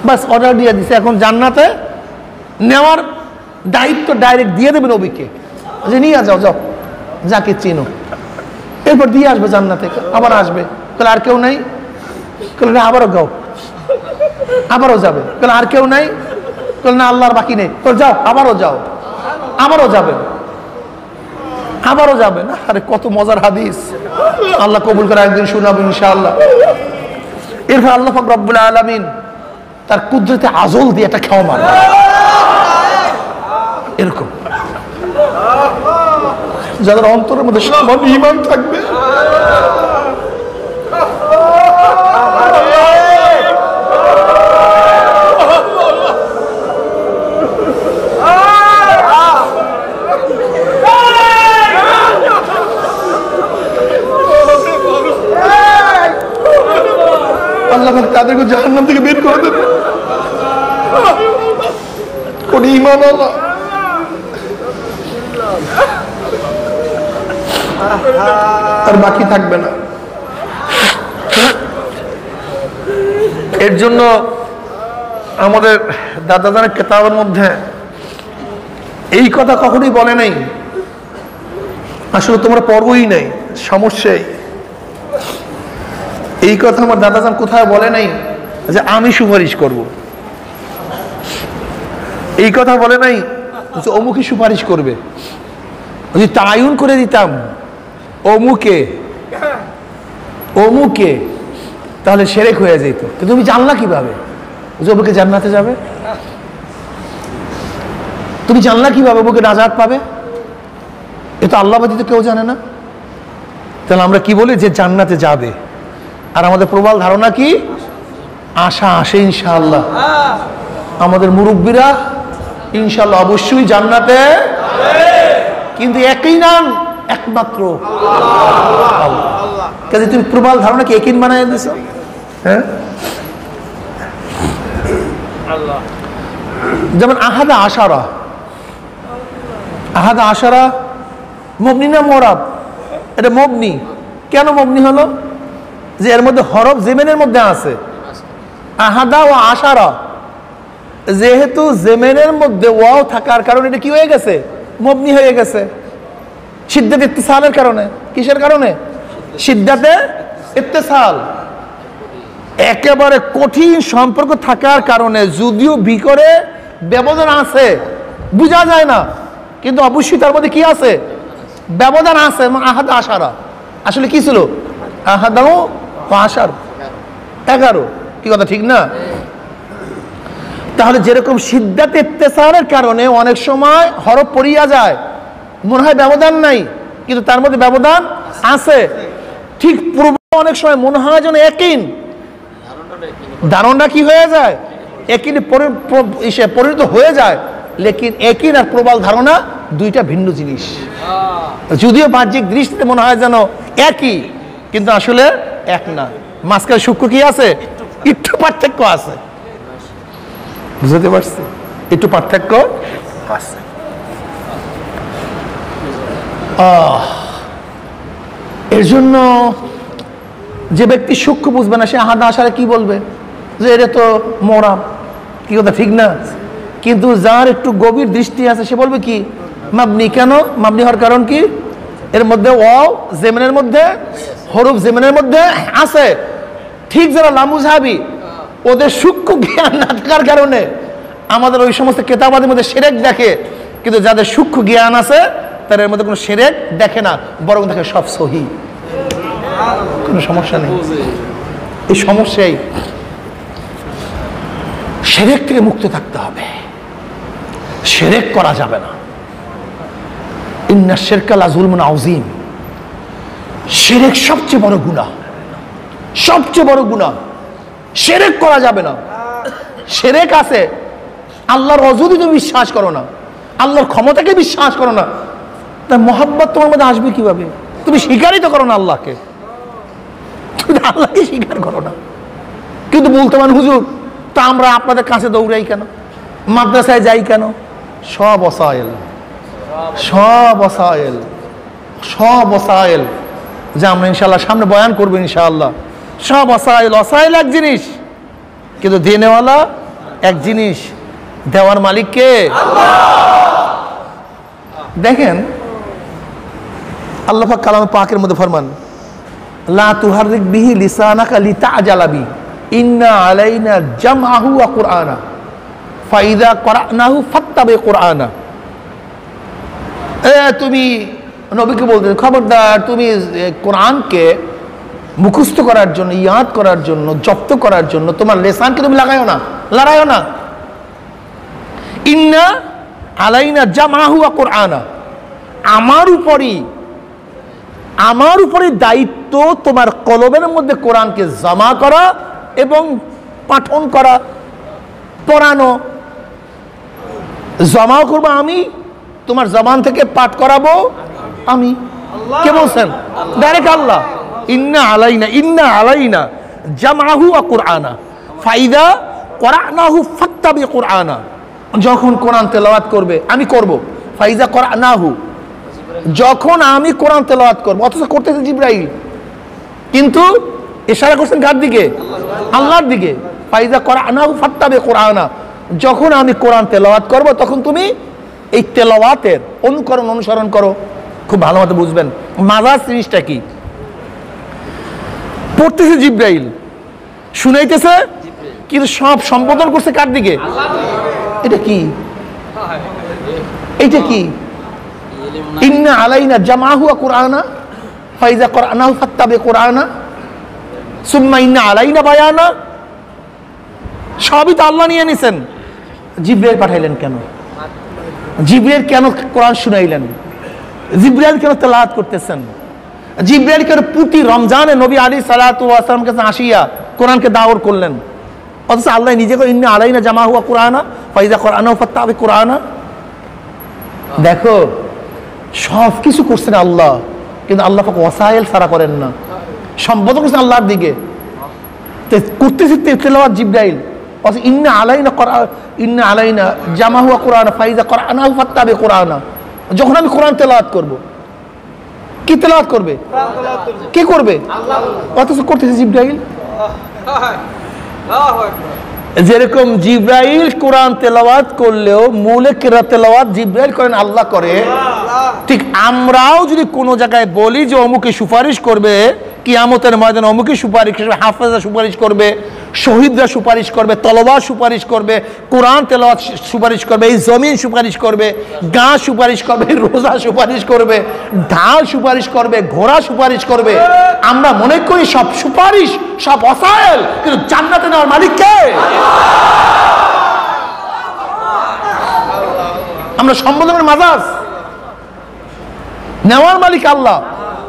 বাস অর্ডার দিয়ে দিছে, এখন জান্নাতে নেওয়ার দায়িত্ব ডাইরেক্ট দিয়ে দেবে নবীকে, যে নিয়ে যাও, যাও যাকে চিনো, এরপর দিয়ে আসবে জান্নাতে। আবার আসবে, তাহলে আর কেউ নাই, তাহলে আবারও যাও, আবারও যাবে, তাহলে আর কেউ নাই, তাহলে না আল্লাহর বাকি নেই, তো যাও, আবারও যাও, আবারও যাবে, আবারও যাবে না। আরে কত মজার হাদিস, আল্লাহ কবুল করে একদিন শোনাবো ইনশাআল্লাহ। এরপর আল্লাহ পাক রব্বুল আলামিন তার কুদরতে আজল দিয়ে একটা খাওয়া মারে, এরকম যাদের অন্তরের মধ্যে সামান্য ঈমান থাকবে, আল্লাহ তাদেরকে জাহান্নাম থেকে বের করে দেবে। কোন ঈমান আল্লাহ আর বাকি থাকবে না। এর জন্য আমাদের দাদাদের কিতাবের মধ্যে এই কথা কখনোই বলে নাই, আসলে তোমরা পড়বই নাই, সমস্যাই এই কথা আমার দাদাজান কোথায় বলে নাই যে আমি সুপারিশ করব, এই কথা বলে নাই যে অমুকে সুপারিশ করবে। যদি তায়ুন করে দিতাম অমুকে অমুকে, তাহলে শিরক হয়ে যেত। কিন্তু তুমি জানলা কিভাবে যে অমুকে জান্নাতে যাবে? তুমি জানলা কিভাবে অমুকে নাজাত পাবে? এ তো আল্লাহ ব্যতীত কেউ জানে না। তাহলে আমরা কি বলি যে জান্নাতে যাবে, আর আমাদের প্রবল ধারণা কি? আশা আসে ইনশাআল্লাহ। আমাদের মুরব্বীরা ইনশাআল্লাহ অবশ্যই জান্নাতে, কিন্তু একই নাম একমাত্র আল্লাহ। কাজে তুমি প্রবল ধারণা কি একই বানায় দিছো? হ্যাঁ, যেমন আহাদা আশারা, আহাদা আশারা মবনি না মোরাব? এটা মবনি। কেন মবনি হলো? যে এর মধ্যে হরফ জেমেনের মধ্যে আছে। আহাদা ও আশারা, যেহেতু জেমেনের মধ্যে ওয়াও থাকার কারণে এটা কি হয়ে গেছে? মবনি হয়ে গেছে। সিদ্দাতে ইত্তিসালের কারণে। কিসের কারণে? সিদ্দাতে ইত্তিসাল। একেবারে কঠিন সম্পর্ক থাকার কারণে, যদিও ভিতরে ব্যবধান আছে, বোঝা যায় না, কিন্তু অবশ্যই তার মধ্যে কি আছে? ব্যবধান আছে। আহাদা আশারা আসলে কি ছিল? আহাদাও আশার 11। কি কথা ঠিক না? তাহলে যেরকম সিদ্দাতে ইত্তিসালের কারণে অনেক সময় হরফ পড়িয়া যায়, মনে হয় ব্যবধান নাই, কিন্তু তার মধ্যে ব্যবধান আছে। ঠিক পূর্ব অনেক সময় মনে হয় যেন একইন, ধারণা কি হয়ে যায়? একইনে পরিণত হয়ে যায়। লেকিন একইন আর প্রবল ধারণা দুইটা ভিন্ন জিনিস। যদিও বাহ্যিক দৃষ্টিতে মনে হয় যেন একই, কিন্তু আসলে এক না। মাঝখানে সূক্ষ্ম কি আছে? একটু পার্থক্য আছে। বুঝতে পারছি? একটু পার্থক্য আছে। এর জন্য যে ব্যক্তি সূক্ষ্ম বুঝবে না সে আহাদা আশারে কি বলবে যে এটা তো মরা, কি কথা ঠিক না? কিন্তু যার একটু গভীর দৃষ্টি আছে সে বলবে কি মাবনি। কেন মাবনি হওয়ার কারণ কি? এর মধ্যে ওয়াও জেমিনের মধ্যে হরফ জেমিনের মধ্যে আছে। ঠিক যারা লামুজাহাবি ওদের সূক্ষ্ম জ্ঞান না থাকার কারণে আমাদের ওই সমস্ত কেতাবাদের মধ্যে শিরক দেখে, কিন্তু যাদের সূক্ষ্ম জ্ঞান আছে তার এর মধ্যে কোনো শিরক দেখে না, বরং দেখে সব সহি, কোনো সমস্যা নেই। এই সমস্যাই শিরক থেকে মুক্ত থাকতে হবে, শিরক করা যাবে না। ইন্না শিরকা লাযুলমুন আযীম, শিরক সবচেয়ে বড় গুনাহ, সবচেয়ে বড় গুনাহ। শিরক করা যাবে না। শিরক আছে আল্লাহর অজুদি তুমি বিশ্বাস করো না, আল্লাহর ক্ষমতাকে বিশ্বাস করো না, তার মহব্বত তোমার মধ্যে আসবে কিভাবে? তুমি স্বীকারই তো করো না আল্লাহকে, তুমি আল্লাহকে স্বীকার করো না। কিন্তু বলতে পারেন হুজুর তা আমরা আপনাদের কাছে দৌড়াই কেন, মাদ্রাসায় যাই কেন? সব ওসাইল, সব ওসাইল, সব ওসাইল যা আমরা ইনশাআল্লাহ সামনে বয়ান করবো ইনশাআল্লাহ। সব ওসাইল, ওসাইল এক জিনিস, কিন্তু দেনেওয়ালা এক জিনিস। দেওয়ার মালিক কে? দেখেন আল্লাহ পাক কালামে পাকের মধ্যে ফরমান লা তুহাররিক বিহি লিসানাকা লিতাআজালা বি ইন্না আলাইনা জামআহু ওয়া কুরআনা ফাইযা ক্বরানাহু ফাত্তাবি কুরআনা। তুমি নবীকে বলতেন খবরদার তুমি কোরআনকে মুখস্থ করার জন্য, ইয়াদ করার জন্য, জব্দ করার জন্য তোমার লিসানকে তুমি লাগাইও না, লড়াইও না। ইন্না আলাইনা জামআহু ওয়া কুরআনা, আমার উপরই দায়িত্ব তোমার কলবের মধ্যে কোরআনকে জমা করা এবং পাঠন করা, পড়ানো। জমাও করবো আমি, তোমার জবান থেকে পাঠ করাবো আমি। কে বলছেন? ডাইরেক্ট আল্লাহ। ইন্না আলাইনা জামআহু ওয়া কুরআনা ফাইদা ক্বরানাহু ফাত্তাবি কুরআনা। যখন কোরআন তেলাওয়াত করবে আমি করব, ফাইজা ক্বরানাহু, যখন আমি কোরআন তেলাওয়াত করব। অথচ করতেছে জিবরাইল, কিন্তু ইশারা করছেন কার দিকে? আল্লাহর দিকে। ফাইজা ক্বরানাহু ফাত্তাবি কুরআনা, যখন আমি কোরআন তেলাওয়াত করব তখন তুমি এই তেলাওয়াতের অনুসরণ করো। খুব ভালো মতো বুঝবেন মাজাজ জিনিসটা কি। পড়তেছে জিবরাইল, শুনাইতেছে, কিন্তু সব সম্বোধন করছে কার দিকে? এটা কি? এটা কি? ইন্না আলাইনা জামআহু ওয়া কুরআনা ফাইজা ক্বরানাহু ফাত্তাবি কুরআনা সুম্মা ইন্না আলাইনা বায়ানা। সবই তো আল্লাহ নিয়ে নিছেন। জিবরাইল পাঠাইলেন কেন? জিবরাইল কেন কোরআন শুনাইলেন? জিবরাইল কেন তেলাওয়াত করতেছেন? জিবরাইল কেন প্রতি রমজানে নবী আলাইহিস সালাতু ওয়াস সালাম কাছে আসিয়া কোরআনকে দাওয়াত করলেন? অথচ আল্লাহ নিজে করে ইন্না আলাইনা জামআহু ওয়া কুরআনা ফাইজা ক্বরানাহু ফাত্তাবি কুরআনা। দেখো সব কিছু করছেন আল্লাহ, কিন্তু আল্লাহ পাক ওয়াসাইল ছাড়া করেন না, সম্বোধন করছেন আল্লাহর দিকে। করতেছে তেলাওয়াত জিবরাইল, অথচ ইন্না আলাইনা জামআহু ওয়া কুরআনা ফাইজা ক্বরানাহু ফাত্তাবি কুরআনা। যখন আমি কোরআন তেলাওয়াত করব, কি তেলাওয়াত করবে? কে করবে? অথচ করতেছে জিবরাইল। যেরকম জিবরাইল কোরআন তেলাওয়াত করলেও মূলে কিরাত তেলাওয়াত জিবরাইল করেন, আল্লাহ করে, ঠিক আমরাও যদি কোনো জায়গায় বলি যে অমুকে সুপারিশ করবে কিয়ামতের ময়দানে, অমুকে সুপারিশ করবে, হাফেজরা সুপারিশ করবে, শহীদরা সুপারিশ করবে, তলবা সুপারিশ করবে, কোরআন তেলাওয়াত সুপারিশ করবে, এই জমিন সুপারিশ করবে, গাঁ সুপারিশ করবে, রোজা সুপারিশ করবে, ঢাল সুপারিশ করবে, ঘোড়া সুপারিশ করবে। আমরা মনে করি সব সুপারিশ, সব ওসাইল, কিন্তু জান্নাতে নেওয়ার মালিক কে? আমরা সম্বোধনের মাজাজ, নেওয়ার মালিক আল্লাহ।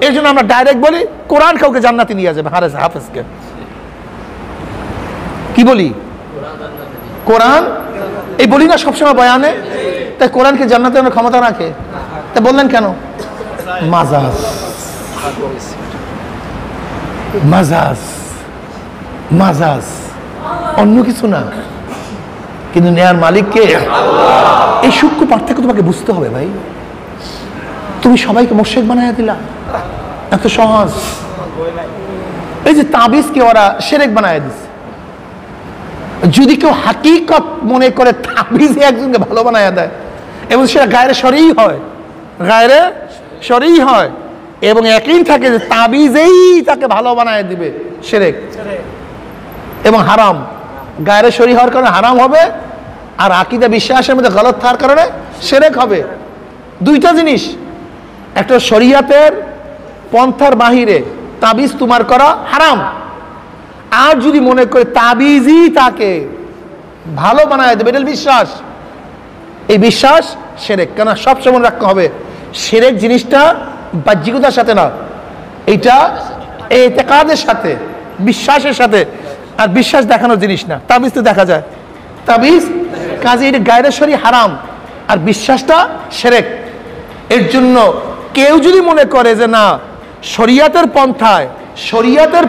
এই জন্য আমরা ডাইরেক্ট বলি কোরআন কাউকে জান্নাতে নিয়ে যাবে, হাফেজকে কি বলি? কোরআন এই বলি না সবসময় বয়ানে, তাই কোরআনকে জান্নাতে নেওয়ার ক্ষমতা রাখে। তাই বললেন কেন? মাজাজ, মাজাজ, মাজাজ, অন্য কিছু না। কিন্তু নেয়ার মালিককে এই সূক্ষ্ম পার্থক্য তোমাকে বুঝতে হবে ভাই। তুমি সবাইকে মুশরিক বানায় দিলা, এত সহজ। এই যে তাবিজকে ওরা শিরক বানায় দিছে। যদি কেউ হাকিকত মনে করে তাবিজে একজনকে ভালো বানায় দেয় এবং সেটা গায়রে শরঈ হয়, গায়রে শরঈ হয় এবং ইয়াকিন থাকে যে তাবিজেই তাকে ভালো বানায় দিবে, শিরক এবং হারাম। গায়রে শরঈ হওয়ার কারণে হারাম হবে, আর আকীদা বিশ্বাসের মধ্যে গলত থাকার কারণে শিরক হবে। দুইটা জিনিস, একটা শরীয়তের পন্থার বাহিরে তাবিজ তোমার করা হারাম, আর যদি মনে করে তাবিজই তাকে ভালো বানায় দেবে, এটা বিশ্বাস, এই বিশ্বাস শিরক। কেন সবসময় মনে রাখতে হবে শিরক জিনিসটা বাহ্যিকতার সাথে না, এটা ইতিকাদের সাথে, বিশ্বাসের সাথে। আর বিশ্বাস দেখানোর জিনিস না, তাবিজ তো দেখা যায়, তাবিজ কাজে এটা গায়রে শরঈ হারাম, আর বিশ্বাসটা শিরক। এর জন্য কেউ যদি মনে করে যে না শরীয়তের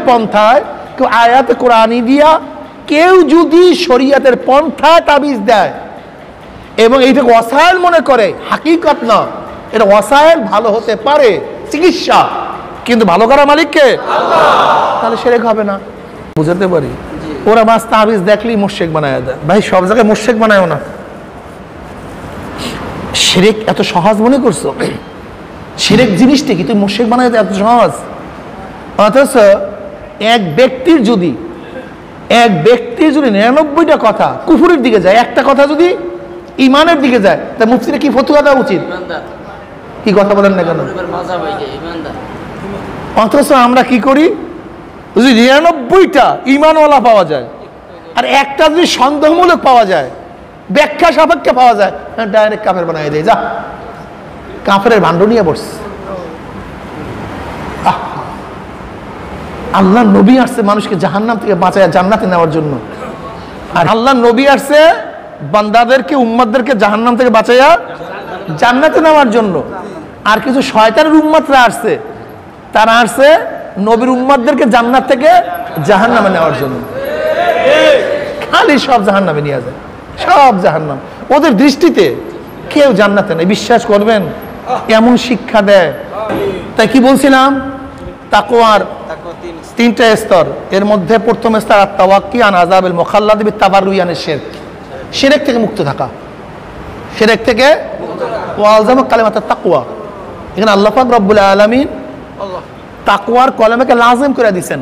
পন্থায় কেউ আয়াতে কোরআনি দিয়া কেউ যদি শরীয়তের পন্থায় তাবিজ দেয় এবং এইটাকে ওয়াসাইল মনে করে, হাকিকত না, এটা ওয়াসাইল ভালো হতে পারে, চিকিৎসা, কিন্তু ভালো করার মালিককে আল্লাহ, তাহলে শিরক হবে না। বুঝাতে পারি? ওরা বাস তাবিজ দেখলেই মুশরিক বানায় দেয়। ভাই সব জায়গায় মুশরিক বানায়ও না। শিরক এত সহজ মনে করছো? শিরক জিনিসটা কি তুমি মুশরিক বানায় দেয় এত সহজ? অথচ এক ব্যক্তির যদি 99টা কথা কুফুরের দিকে যায়, একটা কথা যদি ইমানের দিকে যায়, তা মুফতিরা কি ফতোয়া দেওয়া উচিত? কি কথা বলেন না কেন? অথচ আমরা কি করি, যদি 99টা ইমানওয়ালা পাওয়া যায় আর একটা যদি সন্দেহমূলক পাওয়া যায়, ব্যাখ্যা সাপেক্ষে পাওয়া যায়, ডাইরেক্ট কাফের বানায় দেয়। যা কাফের ভাণ্ড নিয়ে বসছে। আল্লাহ নবী আসছে মানুষকে জাহান্নাম থেকে বাঁচায় জান্নাতে নেওয়ার জন্য, আর আল্লাহ নবী আসছে বান্দাদেরকে, উম্মতদেরকে জাহান্নাম থেকে বাঁচাইয়া জান্নাতে নেওয়ার জন্য। আর কিছু শয়তানের উম্মতরা আসছে, তারা আসছে নবীর উম্মতদেরকে জান্নাত থেকে জাহান্নামে নেওয়ার জন্য। খালি সব জাহান্নামে নিয়ে যায়, সব জাহান্নাম। ওদের দৃষ্টিতে কেউ জান্নাতে নেই, বিশ্বাস করবেন? এমন শিক্ষা দেয়। তাই কি বলছিলাম, তাকওয়ার 3টা স্তর। এর মধ্যে প্রথম স্তর আত-তাওয়াক্কি আন আযাবিল মুখাল্লাদ বিত-তাবাররুই আনিশ শিরক, শিরক থেকে মুক্ত থাকা, শিরক থেকে ওয়ালজামা কালিমাতুত তাকওয়া। এখানে আল্লাহ পাক রব্বুল আলামিন তাকওয়ার কলমাকে লাজিম করে দিয়েছেন,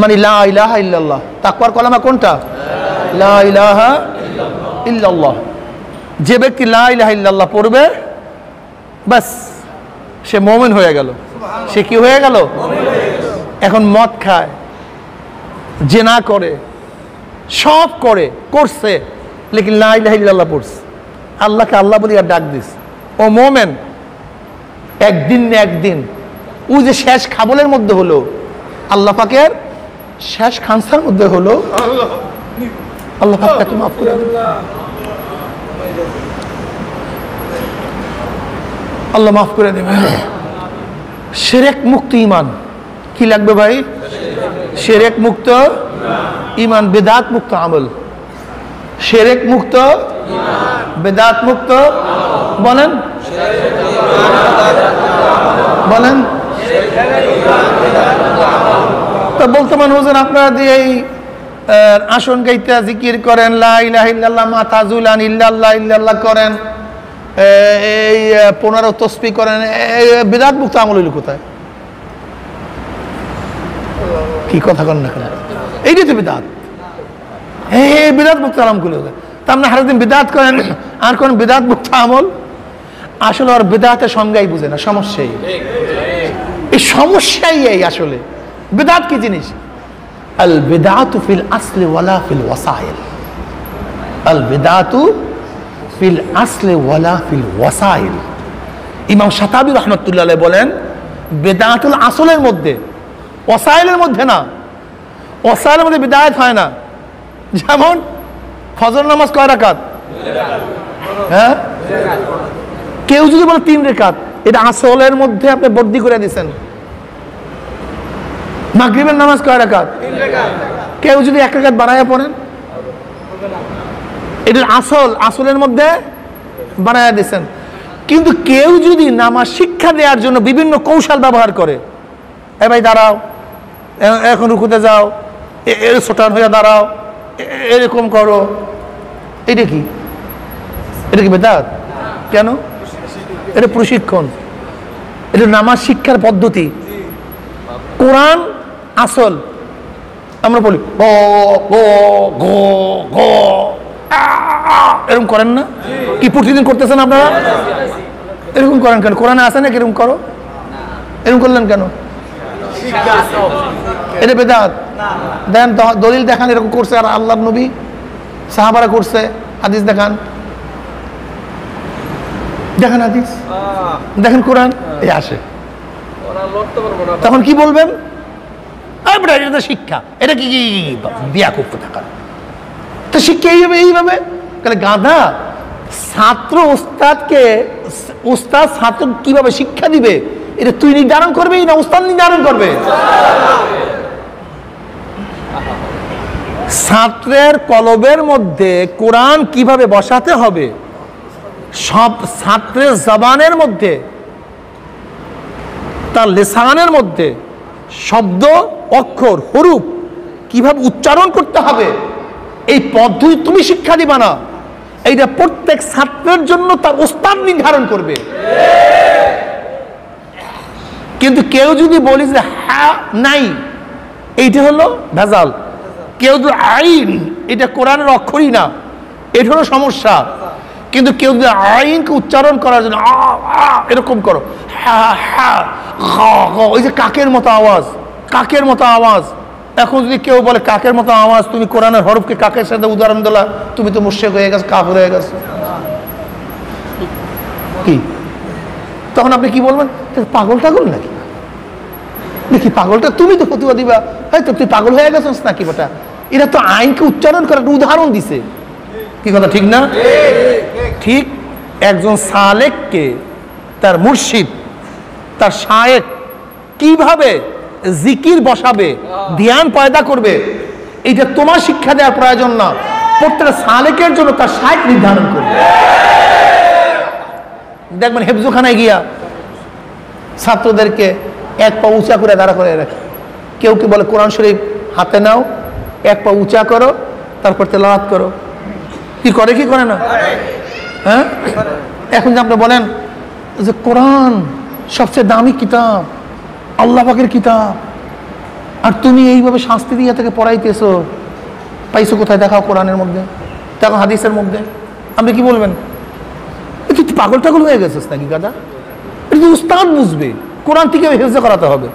মানে লা ইলাহা ইল্লাল্লাহ। তাকওয়ার কলমা কোনটা? লা ইলাহা ইল্লাল্লাহ। যে ব্যক্তি লা ইলাহা ইল্লাল্লাহ পড়বে, বাস সে মুমিন হয়ে গেল। সে কি হয়ে গেল? এখন মদ খায়, জিনা করে, সব করছে, লেকিন লা ইলাহা ইল্লাল্লাহ পড়ছে, আল্লাহকে আল্লাহ বলি আর ডাক দিস, ও মুমিন। একদিন না একদিন ও যে শেষ খাবলের মধ্যে হলো, আল্লাহ পাকের শেষ খানসার মধ্যে হলো, আল্লাহ পাক তাকে মাফ করে দেন, আল্লাহ মাফ করে দেবেন। শিরক মুক্ত ঈমান। কি লাগবে ভাই? শিরক মুক্ত ঈমান, বিদআত মুক্ত আমল। শিরক মুক্ত বিদআত মুক্ত, বলেন বলেন। তো বলতে মান হুজুর আপনারা দিয়ে এই আসন গাইতে জিকির করেন, লা ইলাহা ইল্লাল্লাহ, মাথা জুলান, ইল্লাল্লাহ ইল্লাল্লাহ করেন, এই 15 তসবিহ করেন, বিদআত মুক্ত আমল হইল কোথায়? কি কথা কন না কেন? এইটাই তো বিদআত। এই বিদআত মুক্ত আমল গুলো তা আপনি সারাদিন বিদআত করেন আর কোন বিদআত মুক্ত আমল? আসলে আর বিদআতের সংজ্ঞাই বুঝে না, সমস্যাই এই, সমস্যাই এই। আসলে বিদআত কি জিনিস? আল বিদআতু ফিল আসলি ওয়ালা ফিল ওয়াসাইল। আল বিদআতু ফিল আসলি ওয়ালা ফিল ওয়াসাইল। ইমাম শাতাবী রাহমাতুল্লাহ আলাইহি বলেন, বিদআতুল আসলের মধ্যে, ওয়াসাইলের মধ্যে না। ওয়াসাইলের মধ্যে বিদআত হয় না। যেমন ফজর নামাজ কয় রাকাত? হ্যাঁ, কেউ যদি বলে 3 রাকাত, এটা আসলের মধ্যে আপনি বর্দি করে দিয়েছেন। মাগরিবের নামাজ কয় রাকাত? 3 রাকাত। কেউ যদি 1 রাকাত বাড়ায়া পড়েন, এটার আসলের মধ্যে বানায় দিয়েছেন। কিন্তু কেউ যদি নামাজ শিক্ষা দেওয়ার জন্য বিভিন্ন কৌশল ব্যবহার করে, এ ভাই দাঁড়াও, এখন রুকুতে যাও, ছোটান হয়ে দাঁড়াও, এরকম করো, এটা কি? এটা কি বেদাত? কেন? এটা প্রশিক্ষণ, এটা নামাজ শিক্ষার পদ্ধতি। কোরআন আসল। আমরা বলি গ গ গ গ, এরকম করেন না? কি প্রতিদিন করতেছেন আপনারা? এরকম করেন কেন? কোরআনে আছে না এরকম করো? এরকম করলেন কেন? এটা বেদাত। দেন দলিল দেখান এরকম করছে আর আল্লাহর নবী সাহাবারা করছে, হাদিস দেখান, দেখেন হাদিস, দেখেন কোরআন, এই আসে। তখন কি বলবেন? এটা তো শিক্ষা, এটা কি বিয়া করতে থাকা তো শিক্ষা এইভাবে তাহলে গাধা। ছাত্র উস্তাদ ছাত্র কিভাবে শিক্ষা দিবে এটা তুই নির্ধারণ করবি না উস্তাদ নির্ধারণ করবে? ছাত্রের কলবের মধ্যে কোরআন কিভাবে বসাতে হবে, সব ছাত্রের জবানের মধ্যে, তার লিসানের মধ্যে শব্দ, অক্ষর, হরুফ কিভাবে উচ্চারণ করতে হবে, এই পদ্ধতি তুমি শিক্ষা দিবা না, এইটা প্রত্যেক ছাত্রের জন্য তার উস্তাদ নির্ধারণ করবে। কিন্তু কেউ যদি বলি যে হ্যাঁ নাই, এইটা হলো ভেজাল। কেউ যদি আইন, এটা কোরআনের অক্ষরই না, এটা হলো সমস্যা। কিন্তু কেউ যদি আইনকে উচ্চারণ করার জন্য এরকম করো, ওই যে কাকের মতো আওয়াজ, কাকের মতো আওয়াজ। এখন যদি কেউ বলে কাকের মতো আওয়াজ, তুমি কোরআনের হরফকে কাকের সাথে উদাহরণ দিলা, তুমি তো মুশরিক হয়ে গেছো, কাফের হয়ে গেছো। কি তখন আপনি কি বলবেন? পাগল টাগল নাকি? দেখি পাগলটা তুমি তো ফতুয়া দিবা, হয়তো তুই পাগল হয়ে গেছিস নাকি বেটা? এরা তো আইনকে উচ্চারণ করার উদাহরণ দিছে। কি কথা ঠিক না? ঠিক একজন সালেককে তার মুর্শিদ, তার শায়েখ কিভাবে জিকির বসাবে, ধ্যান পয়দা করবে, এটা তোমার শিক্ষা দেওয়ার প্রয়োজন না, প্রত্যেকটা সালেকের জন্য তার শায়েখ নির্ধারণ করবে। দেখবেন হেফজোখানায় গিয়া ছাত্রদেরকে এক পা উঁচা করে দাঁড়া করে রাখে। কেউ কি বলে কোরআন শরীফ হাতে নাও, এক পা উঁচা করো, তারপর তেলাওয়াত করো। কি করে কি করে না? হ্যাঁ, এখন যে আপনি বলেন যে কোরআন সবচেয়ে দামি কিতাব, আল্লাহ পাকের কিতাব, আর তুমি এইভাবে শাস্তি দিয়ে থেকে পড়াইতেছো, পাইছো কোথায়? দেখাও কোরআনের মধ্যে, দেখো হাদিসের মধ্যে। আপনি কি বলবেন? তুই পাগল টাগল হয়ে গেছিস নাকি গাদা? এটা তো উস্তাদ বুঝবে, কোরআন থেকে হেফজ করাতে হবে।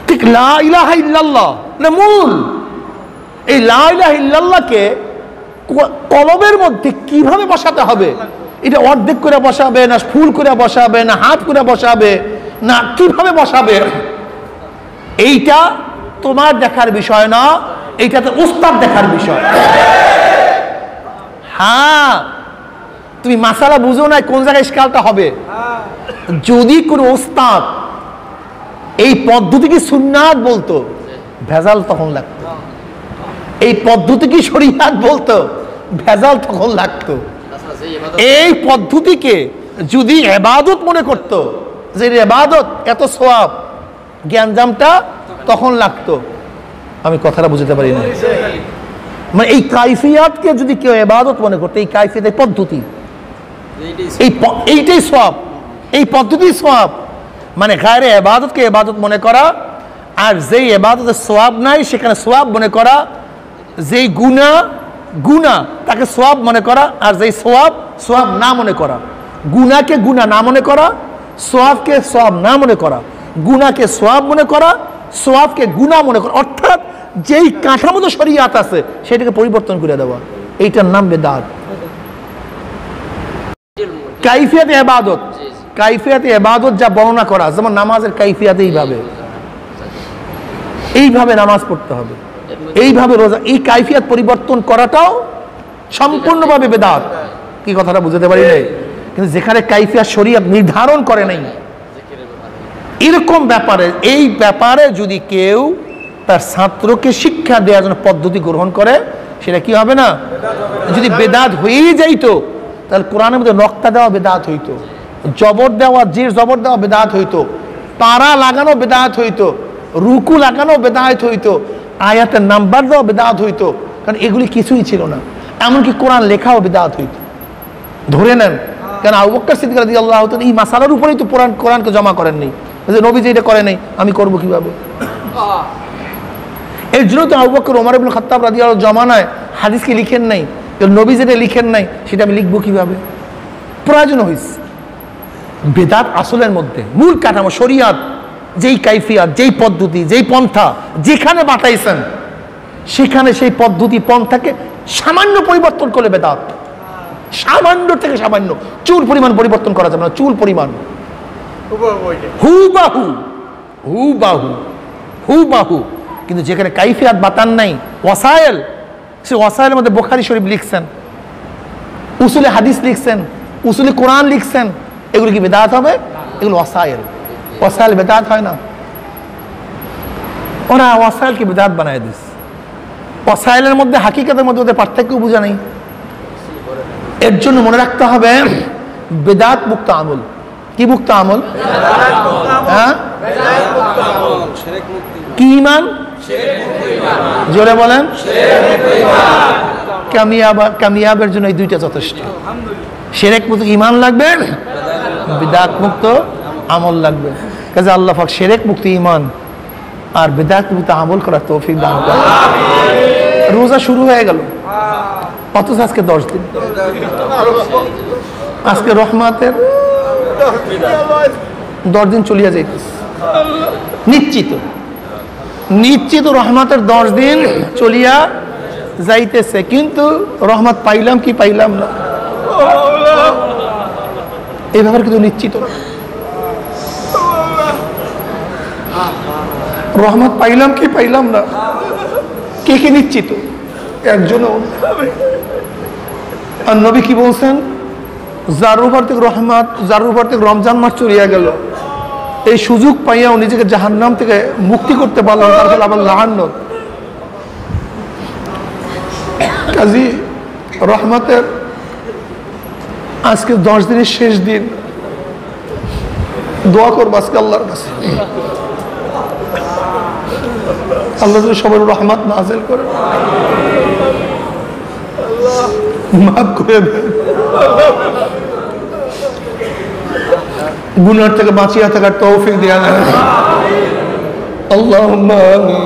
ঠিক লা ইলাহা ইল্লাল্লাহ না মূল। এই লা ইলাহা ইল্লাল্লাহকে কলবের মধ্যে কিভাবে বসাতে হবে, এটা অর্ধেক করে বসাবে না ফুল করে বসাবে না হাত করে বসাবে না কিভাবে বসাবে, এইটা তোমার দেখার বিষয় না, এইটা তো উস্তাদ দেখার বিষয়। হ্যাঁ, তুমি মাসালা বুঝো না কোন জায়গায় ইশকালটা হবে। যদি কোনো উস্তাদ এই পদ্ধতি কি সুন্নাত বলতো, ভেজাল তখন লাগতো। এই পদ্ধতি কি শরীয়ত বলতো, ভেজাল তখন লাগতো। এই পদ্ধতিকে যদি ইবাদত মনে করতো, যে ইবাদত এত সওয়াব, জ্ঞানজামটা তখন লাগতো। আমি কথাটা বুঝতে পারি না। মানে এই কাইফিয়াতকে যদি কেউ ইবাদত মনে করতো, এই কাইফিয়াত, এই পদ্ধতি, এইটাই সওয়াব, এই পদ্ধতি সওয়াব, মানে গায়রে ইবাদতকে ইবাদত মনে করা, আর যেই ইবাদতের সওয়াব নাই সেখানে সওয়াব মনে করা, যেই গুনাহ তাকে সওয়াব মনে করা, আর যেই সওয়াব না মনে করা। গুনাহকে গুনাহ না মনে করা, সওয়াবকে সওয়াব না মনে করা, গুনাহকে সওয়াব মনে করা, সওয়াবকে গুনাহ মনে করা। অর্থাৎ যেই কাঠামোতে শরীয়ত আছে সেটাকে পরিবর্তন করে দেওয়া, এইটার নাম বেদাত। কাইফিয়াতে ইবাদত, কাইফিয়াতে ইবাদত যা বর্ণনা করা, যেমন নামাজের কাইফিয়াতে এইভাবে নামাজ পড়তে হবে, এইভাবে রোজা, এই কাইফিয়াত পরিবর্তন করাটাও সম্পূর্ণভাবে বেদাত। কি কথাটা বুঝতে পারি নাই? কিন্তু যেখানে কাইফিয়াত শরীয়ত নির্ধারণ করে নাই, এরকম ব্যাপারে, এই ব্যাপারে যদি কেউ তার ছাত্রকে শিক্ষা দেওয়ার জন্য পদ্ধতি গ্রহণ করে, সেটা কি হবে না? যদি বেদাত হয়েই যাইতো তাহলে কোরআনের মধ্যে নক্তা দেওয়া বেদাত হইতো, জবর দেওয়া, জের জবর দেওয়া বেদাত হইতো, পারা লাগানো বেদাত হইতো, রুকু লাগানো বেদাত হইতো, আয়াতের নাম্বার দেওয়া বেদাত হইতো, কারণ এগুলি কিছুই ছিল না। এমনকি কোরআন লেখাও বেদাত হইতো। ধরে নেন, কেন আবু বকর সিদ্দিক রাদিয়াল্লাহু তাআলা এই মাসালার উপরেই তো কোরআনকে জমা করেননি, যে নবী যে এটা করে নাই আমি করব কিভাবে? এর জন্য তো আবু বকর ওমর ইবনে খাত্তাব রাদিয়াল্লাহু জমানায় হাদিসকে লিখেন নাই, নবী যেটা লিখেন নাই সেটা আমি লিখবো কিভাবে? প্রয়োজন হয়েছে। বেদাত আসলের মধ্যে মূল কাঠামো শরিয়াত, যেই কাইফিয়াত, যেই পদ্ধতি, যেই পন্থা যেখানে বাতাইছেন সেখানে সেই পদ্ধতি পন্থাকে সামান্য পরিবর্তন করলে বেদাত। সামান্য থেকে সামান্য, চুল পরিমাণ পরিবর্তন করা যাবে না, চুল পরিমাণ হুবাহু হুবাহু হুবাহু। কিন্তু যেখানে কাইফিয়াত বাতান নাই, ওয়াসায়েল, সে ওয়াসায়েলের মধ্যে বুখারী শরীফ লিখছেন, উসুলে হাদিস লিখছেন, উসুলে কোরআন লিখছেন, এগুলো কি বেদাত হবে? এগুলো ওয়াসায়েল। ওয়াসায়েল বেদাত হয় না। ওরা ওয়াসায়েলকে বেদাত বানায় দিস। ওয়াসায়েলের মধ্যে হাকিকতের মধ্যে ওদের পার্থক্য বোঝা নেই। এর জন্য মনে রাখতে হবে বেদাত মুক্ত আমল। কি মুক্ত আমল? হ্যাঁ, কি ঈমান? জোরে বলেন। কামিয়াবের জন্য এই দুইটা যথেষ্ট। শিরক মুক্ত ঈমান লাগবে, বিদআত মুক্ত আমল লাগবে। কাজে আল্লাহ পাক শিরক মুক্ত ঈমান আর বিদআত মুক্ত আমল করার তৌফিক দান করেন। রোজা শুরু হয়ে গেল, অথচ আজকে 10 দিন। আজকে রহমতের 10 দিন চলিয়া যাইতেছে, নিশ্চিত নিশ্চিত রহমতের 10 দিন চলিয়া যাইতেছে। কিন্তু রহমত পাইলাম কি পাইলাম না, এই ব্যাপারে কিন্তু নিশ্চিত না। রহমত পাইলাম কি পাইলাম না, কে কে নিশ্চিত? একজনও। আর নবী কি বলছেন? যার উপর থেকে রহমত, যার উপর থেকে রমজান মাস চলিয়া গেল, এই সুযোগ পাইয়াও নিজেকে জাহান্নাম থেকে মুক্তি করতে পারলাম, তার ফলে আবার লাহান্নত। কাজী রহমতের আজকে 10 দিনের শেষ দিন, দোয়া করবো আজকে আল্লাহর কাছে, আল্লাহ সবার রহমত নাযিল করে, মাফ করে দেন, গুনাহ থেকে বাঁচিয়ে থাকার তৌফিক দেয়া। আল্লাহুম্মা আমিন।